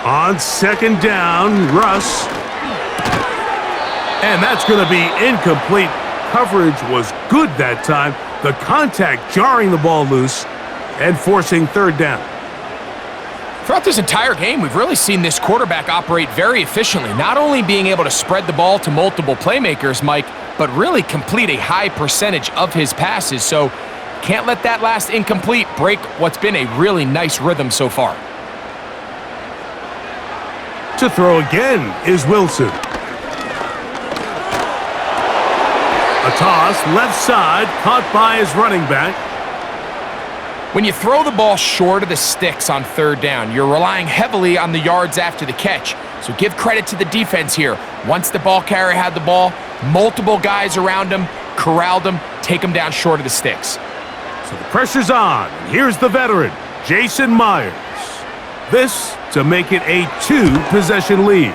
On 2nd down, Russ. And that's going to be incomplete. Coverage was good that time. The contact jarring the ball loose and forcing 3rd down. Throughout this entire game, we've really seen this quarterback operate very efficiently, not only being able to spread the ball to multiple playmakers, Mike, but really complete a high percentage of his passes. So can't let that last incomplete break what's been a really nice rhythm so far. To throw again is Wilson. A toss, left side, caught by his running back. When you throw the ball short of the sticks on 3rd down, you're relying heavily on the yards after the catch. So give credit to the defense here. Once the ball carrier had the ball, multiple guys around him, corralled him, take him down short of the sticks. So the pressure's on. Here's the veteran, Jason Myers. This to make it a 2-possession lead.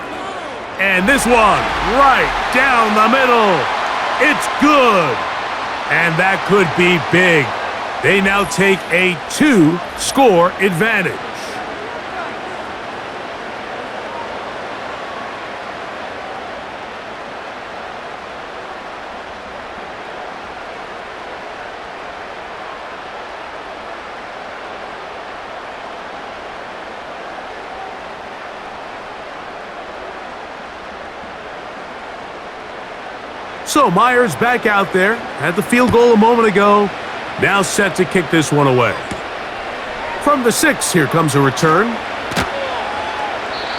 And this one right down the middle. It's good. And that could be big. They now take a 2-score advantage. So Myers back out there, had the field goal a moment ago, now set to kick this one away. From the 6, here comes a return.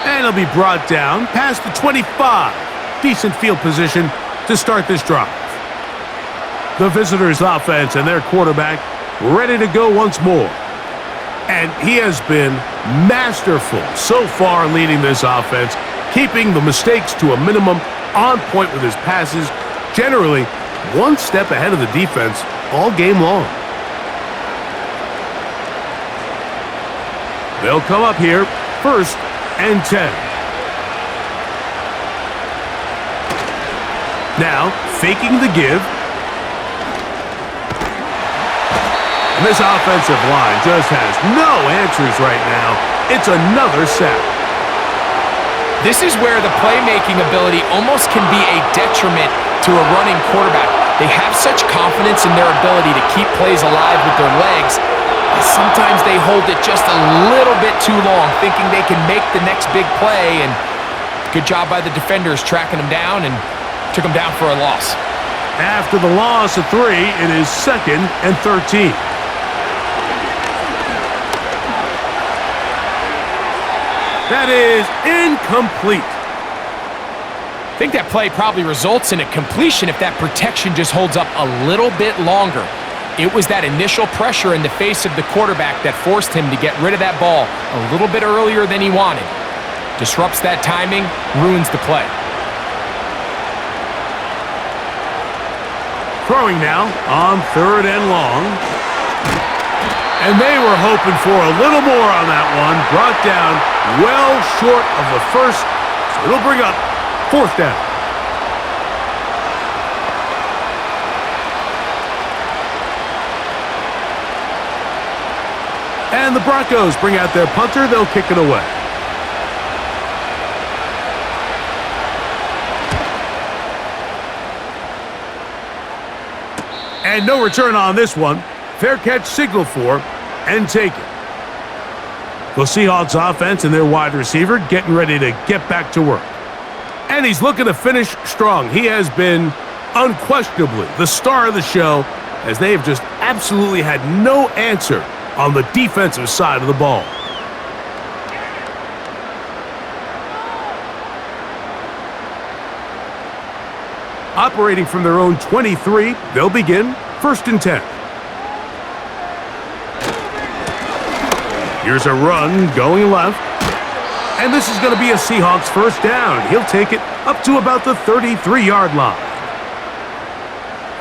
And he'll be brought down past the 25. Decent field position to start this drive. The visitors' offense and their quarterback ready to go once more. And he has been masterful so far leading this offense, keeping the mistakes to a minimum, on point with his passes, generally one step ahead of the defense all game long. They'll come up here, 1st and 10. Now, faking the give. And this offensive line just has no answers right now. It's another sack. This is where the playmaking ability almost can be a detriment to a running quarterback. They have such confidence in their ability to keep plays alive with their legs. Sometimes they hold it just a little bit too long, thinking they can make the next big play, and good job by the defenders tracking them down and took them down for a loss. After the loss of 3, it is 2nd and 13. That is incomplete. I think that play probably results in a completion if that protection just holds up a little bit longer. It was that initial pressure in the face of the quarterback that forced him to get rid of that ball a little bit earlier than he wanted. Disrupts that timing, ruins the play. Throwing now on 3rd and long. And they were hoping for a little more on that one. Brought down well short of the 1st, so it'll bring up 4th down. And the Broncos bring out their punter. They'll kick it away. And no return on this one. Fair catch signaled for and taken. The Seahawks offense and their wide receiver getting ready to get back to work. And he's looking to finish strong. He has been unquestionably the star of the show, as they have just absolutely had no answer on the defensive side of the ball. Operating from their own 23, they'll begin 1st and 10. Here's a run going left. And this is going to be a Seahawks 1st down. He'll take it up to about the 33-yard line.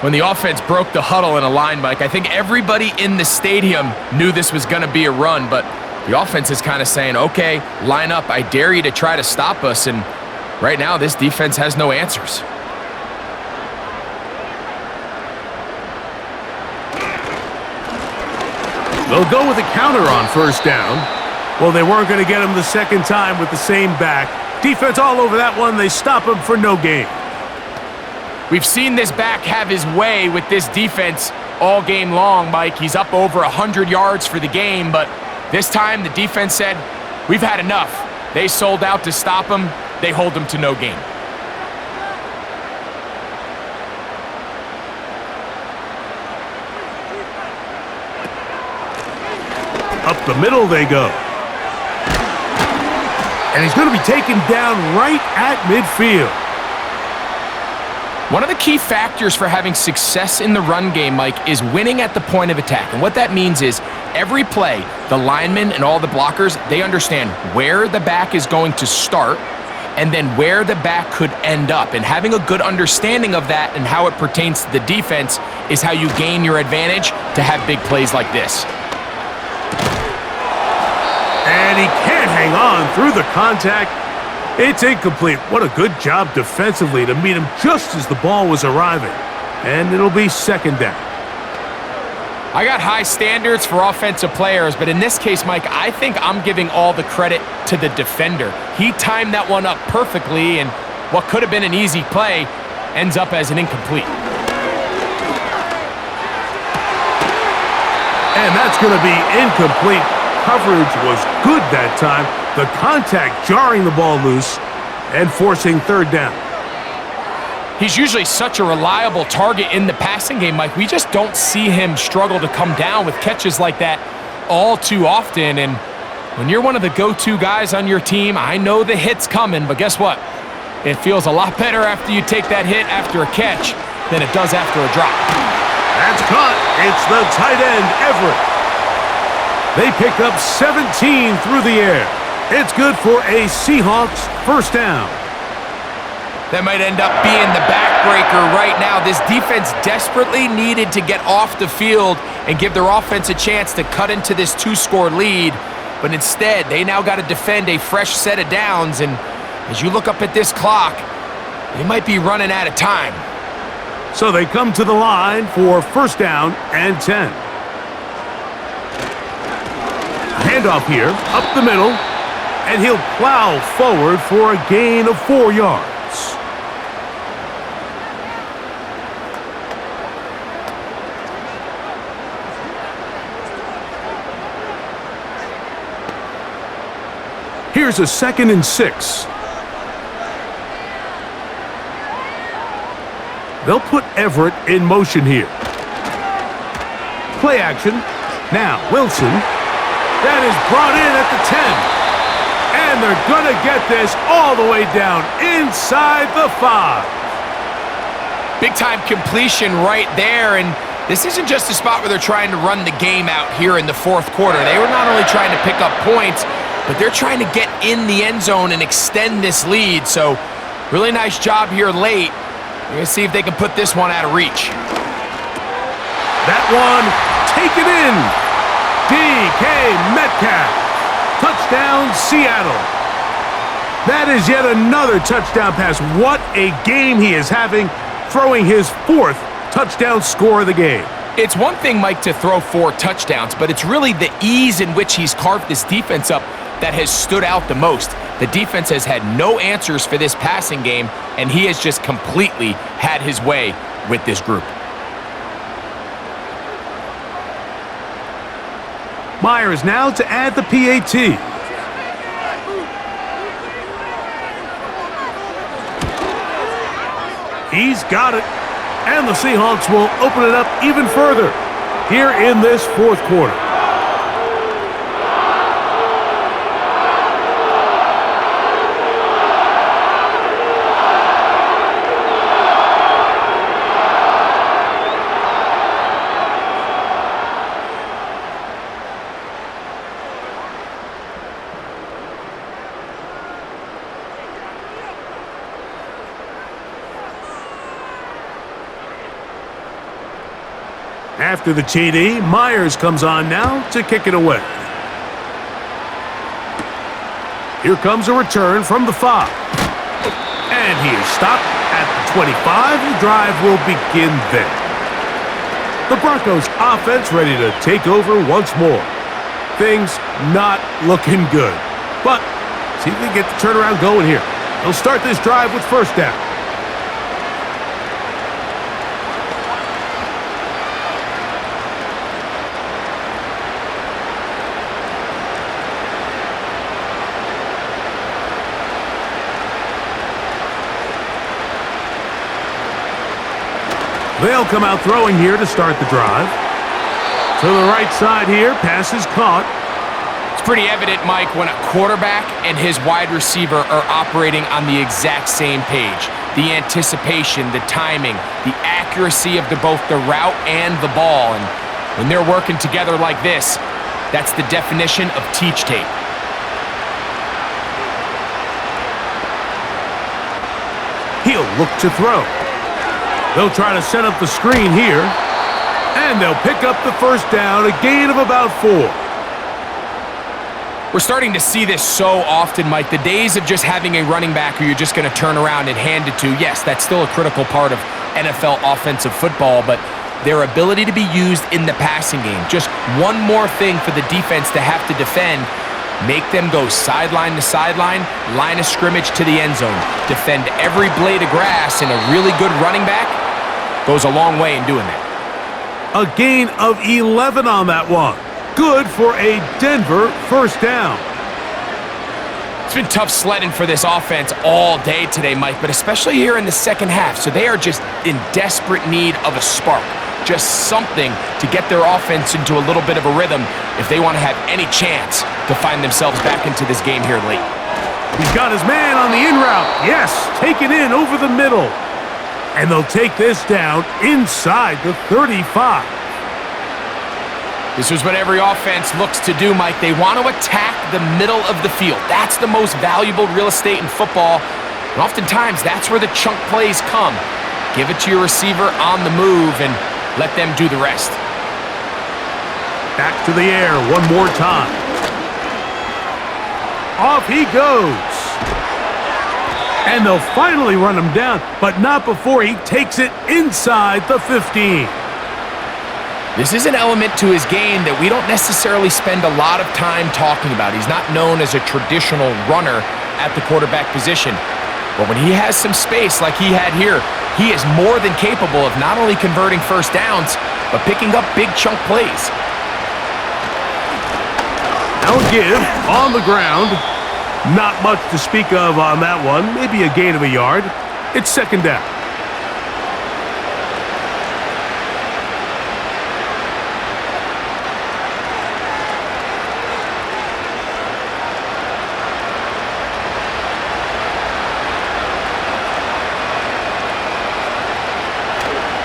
When the offense broke the huddle in a line, Mike, I think everybody in the stadium knew this was going to be a run, but the offense is kind of saying, okay, line up. I dare you to try to stop us. And right now, this defense has no answers. They'll go with a counter on 1st down. Well, they weren't going to get him the 2nd time with the same back. Defense all over that one. They stop him for no gain. We've seen this back have his way with this defense all game long, Mike. He's up over 100 yards for the game, but this time the defense said, we've had enough. They sold out to stop him. They hold him to no gain. Up the middle they go. And he's going to be taken down right at midfield. One of the key factors for having success in the run game, Mike, is winning at the point of attack. And what that means is every play, the linemen and all the blockers, they understand where the back is going to start and then where the back could end up. And having a good understanding of that and how it pertains to the defense is how you gain your advantage to have big plays like this. And he can't hang on through the contact. It's incomplete. What a good job defensively to meet him just as the ball was arriving. And it'll be 2nd down. I got high standards for offensive players, but in this case, Mike, I think I'm giving all the credit to the defender. He timed that one up perfectly, and what could have been an easy play ends up as an incomplete. And that's going to be incomplete. Coverage was good that time. The contact jarring the ball loose and forcing 3rd down. He's usually such a reliable target in the passing game, Mike. We just don't see him struggle to come down with catches like that all too often. And when you're one of the go-to guys on your team, I know the hit's coming, but guess what? It feels a lot better after you take that hit after a catch than it does after a drop. That's caught. It's the tight end, Everett. They pick up 17 through the air. It's good for a Seahawks 1st down. That might end up being the backbreaker right now. This defense desperately needed to get off the field and give their offense a chance to cut into this 2-score lead. but instead they now got to defend a fresh set of downs, and as you look up at this clock, they might be running out of time. So they come to the line for first down and 10. Handoff here, up the middle, and he'll plow forward for a gain of 4 yards. Here's a 2nd and 6. They'll put Everett in motion here. Play action. Now Wilson. That is brought in at the 10. And they're going to get this all the way down inside the 5. Big-time completion right there, and this isn't just a spot where they're trying to run the game out here in the 4th quarter. They were not only trying to pick up points, but they're trying to get in the end zone and extend this lead. So really nice job here late. We're going to see if they can put this one out of reach. That one taken in. DK Metcalf. Touchdown, Seattle. That is yet another touchdown pass. What a game he is having, throwing his 4th touchdown score of the game. It's one thing, Mike, to throw 4 touchdowns, but it's really the ease in which he's carved this defense up that has stood out the most. The defense has had no answers for this passing game, and he has just completely had his way with this group. Myers now to add the PAT. He's got it. And the Seahawks will open it up even further here in this 4th quarter. After the TD, Myers comes on now to kick it away. Here comes a return from the 5. And he is stopped at the 25. The drive will begin there. The Broncos offense ready to take over once more. Things not looking good. But see if they get the turnaround going here. They'll start this drive with first down. They'll come out throwing here to start the drive. To the right side here, pass is caught. It's pretty evident, Mike, when a quarterback and his wide receiver are operating on the exact same page. The anticipation, the timing, the accuracy of both the route and the ball. And when they're working together like this, that's the definition of teach tape. He'll look to throw. They'll try to set up the screen here, and they'll pick up the first down, a gain of about 4. We're starting to see this so often, Mike. The days of just having a running back who you're just going to turn around and hand it to, yes, that's still a critical part of NFL offensive football, but their ability to be used in the passing game, just one more thing for the defense to have to defend, make them go sideline to sideline, line of scrimmage to the end zone, defend every blade of grass, and a really good running back goes a long way in doing that. A gain of 11 on that one. Good for a Denver first down. It's been tough sledding for this offense all day today, Mike, but especially here in the second half. So they are just in desperate need of a spark, just something to get their offense into a little bit of a rhythm if they want to have any chance to find themselves back into this game here late. He's got his man on the in route. Yes, taken in over the middle. And they'll take this down inside the 35. This is what every offense looks to do, Mike. They want to attack the middle of the field. That's the most valuable real estate in football. And oftentimes, that's where the chunk plays come. Give it to your receiver on the move and let them do the rest. Back to the air one more time. Off he goes. And they'll finally run him down, but not before he takes it inside the 15. This is an element to his game that we don't necessarily spend a lot of time talking about. He's not known as a traditional runner at the quarterback position. But when he has some space like he had here, he is more than capable of not only converting first downs, but picking up big chunk plays. Now a give on the ground. Not much to speak of on that one. Maybe a gain of a yard. It's second down.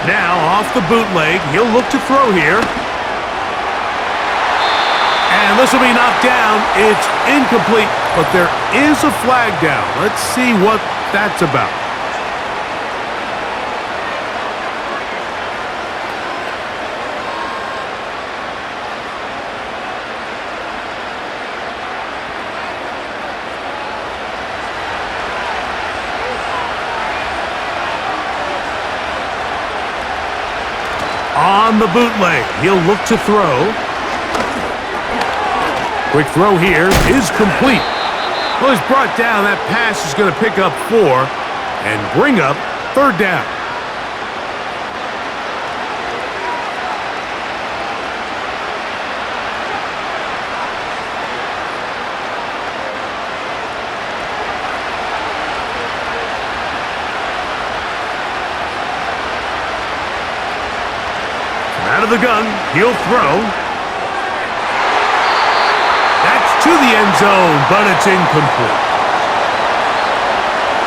Now off the bootleg, he'll look to throw here. And this will be knocked down. It's incomplete, but there is a flag down. Let's see what that's about. On the bootleg, he'll look to throw. Quick throw here is complete. Well, he's brought down. That pass is going to pick up 4 and bring up third down. Out of the gun, he'll throw. That's to the end zone, but it's incomplete.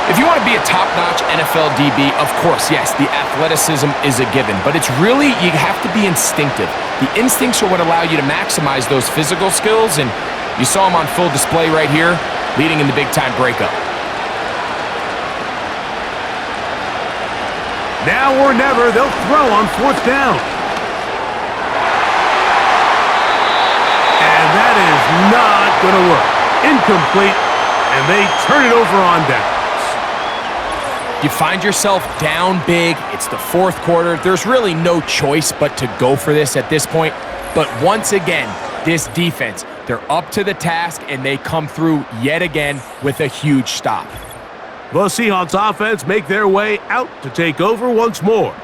If you want to be a top-notch NFL DB, of course, yes, the athleticism is a given, but it's really, you have to be instinctive. The instincts are what allow you to maximize those physical skills, and you saw him on full display right here, leading in the big-time breakup. Now or never, they'll throw on fourth down. That is not going to work. Incomplete, and they turn it over on downs. You find yourself down big. It's the fourth quarter. There's really no choice but to go for this at this point. But once again, this defense, they're up to the task, and they come through yet again with a huge stop. The Seahawks offense make their way out to take over once more.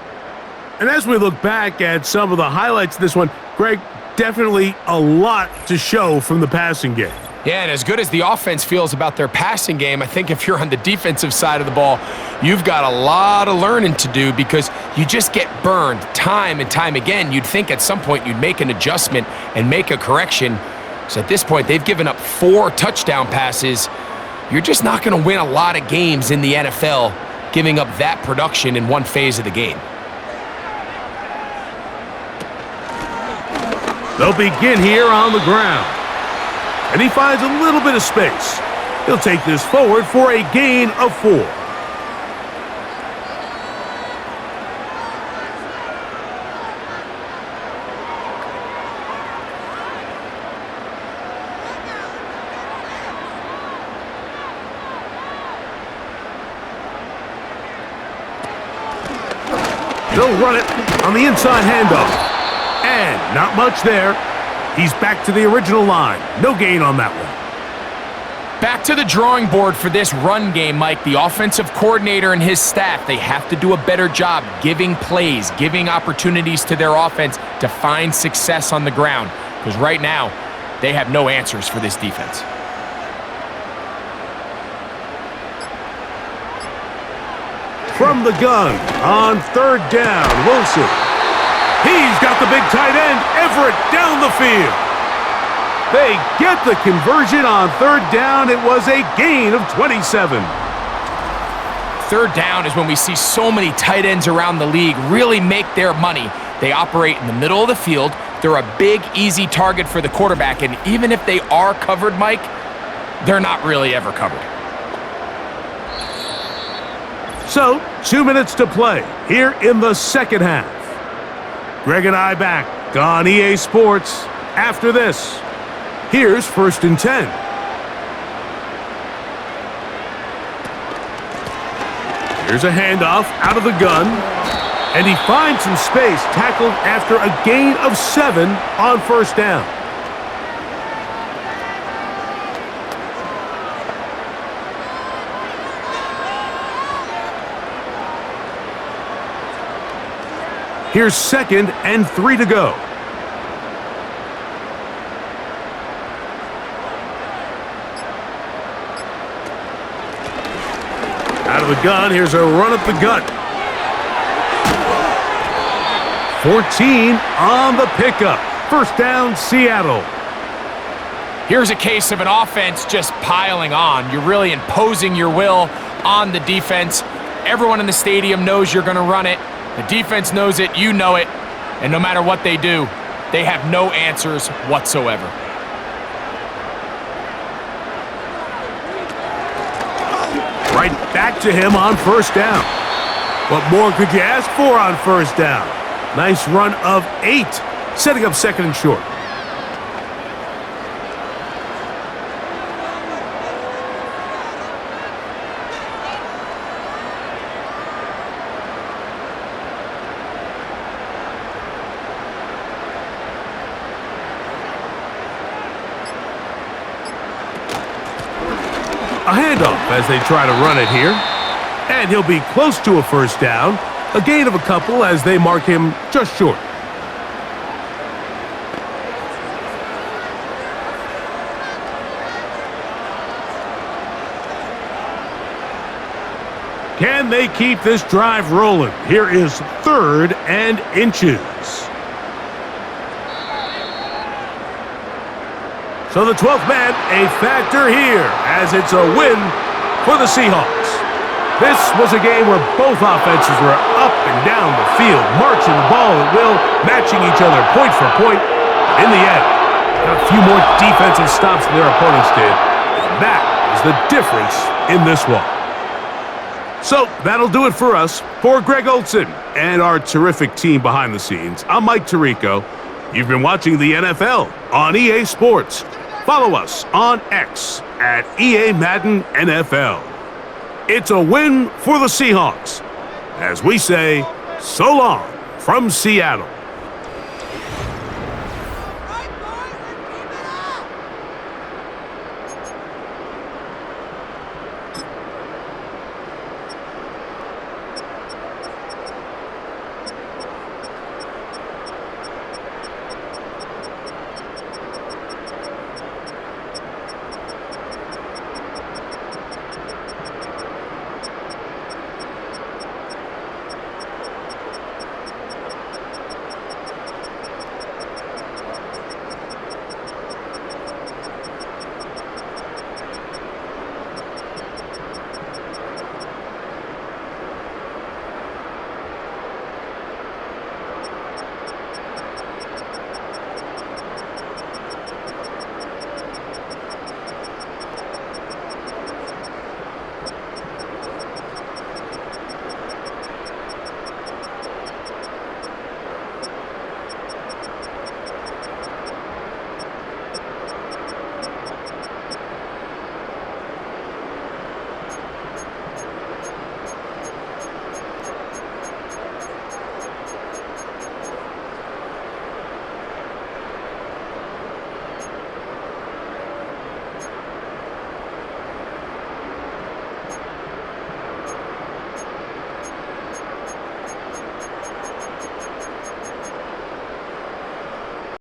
And as we look back at some of the highlights of this one, Greg, definitely a lot to show from the passing game. Yeah, and as good as the offense feels about their passing game, I think if you're on the defensive side of the ball, you've got a lot of learning to do because you just get burned time and time again. You'd think at some point you'd make an adjustment and make a correction. So at this point, they've given up 4 touchdown passes. You're just not going to win a lot of games in the NFL giving up that production in one phase of the game. They'll begin here on the ground. And he finds a little bit of space. He'll take this forward for a gain of 4. They'll run it on the inside handoff. And not much there. He's back to the original line. No gain on that one. Back to the drawing board for this run game, Mike. The offensive coordinator and his staff, they have to do a better job giving plays, giving opportunities to their offense to find success on the ground. Because right now, they have no answers for this defense. From the gun on third down, Wilson. He's got the big tight end, Everett, down the field. They get the conversion on third down. It was a gain of 27. Third down is when we see so many tight ends around the league really make their money. They operate in the middle of the field. They're a big, easy target for the quarterback, and even if they are covered, Mike, they're not really ever covered. So, 2 minutes to play here in the second half. Greg and I back on EA Sports after this. Here's 1st and 10. Here's a handoff out of the gun. And he finds some space, tackled after a gain of 7 on first down. Here's 2nd and 3 to go. Out of the gun, here's a run up the gut. 14 on the pickup. First down, Seattle. Here's a case of an offense just piling on. You're really imposing your will on the defense. Everyone in the stadium knows you're going to run it. The defense knows it, you know it, and no matter what they do, they have no answers whatsoever. Right back to him on first down. What more could you ask for on first down? Nice run of 8, setting up 2nd and short. A handoff as they try to run it here. And he'll be close to a first down. A gain of a couple as they mark him just short. Can they keep this drive rolling? Here is 3rd and inches. So the 12th man, a factor here, as it's a win for the Seahawks. This was a game where both offenses were up and down the field, marching the ball at will, matching each other point for point. In the end, got a few more defensive stops than their opponents did, and that is the difference in this one. So that'll do it for us. For Greg Olson and our terrific team behind the scenes, I'm Mike Tirico. You've been watching the NFL on EA Sports. Follow us on X at EA Madden NFL. It's a win for the Seahawks, as we say, so long from Seattle.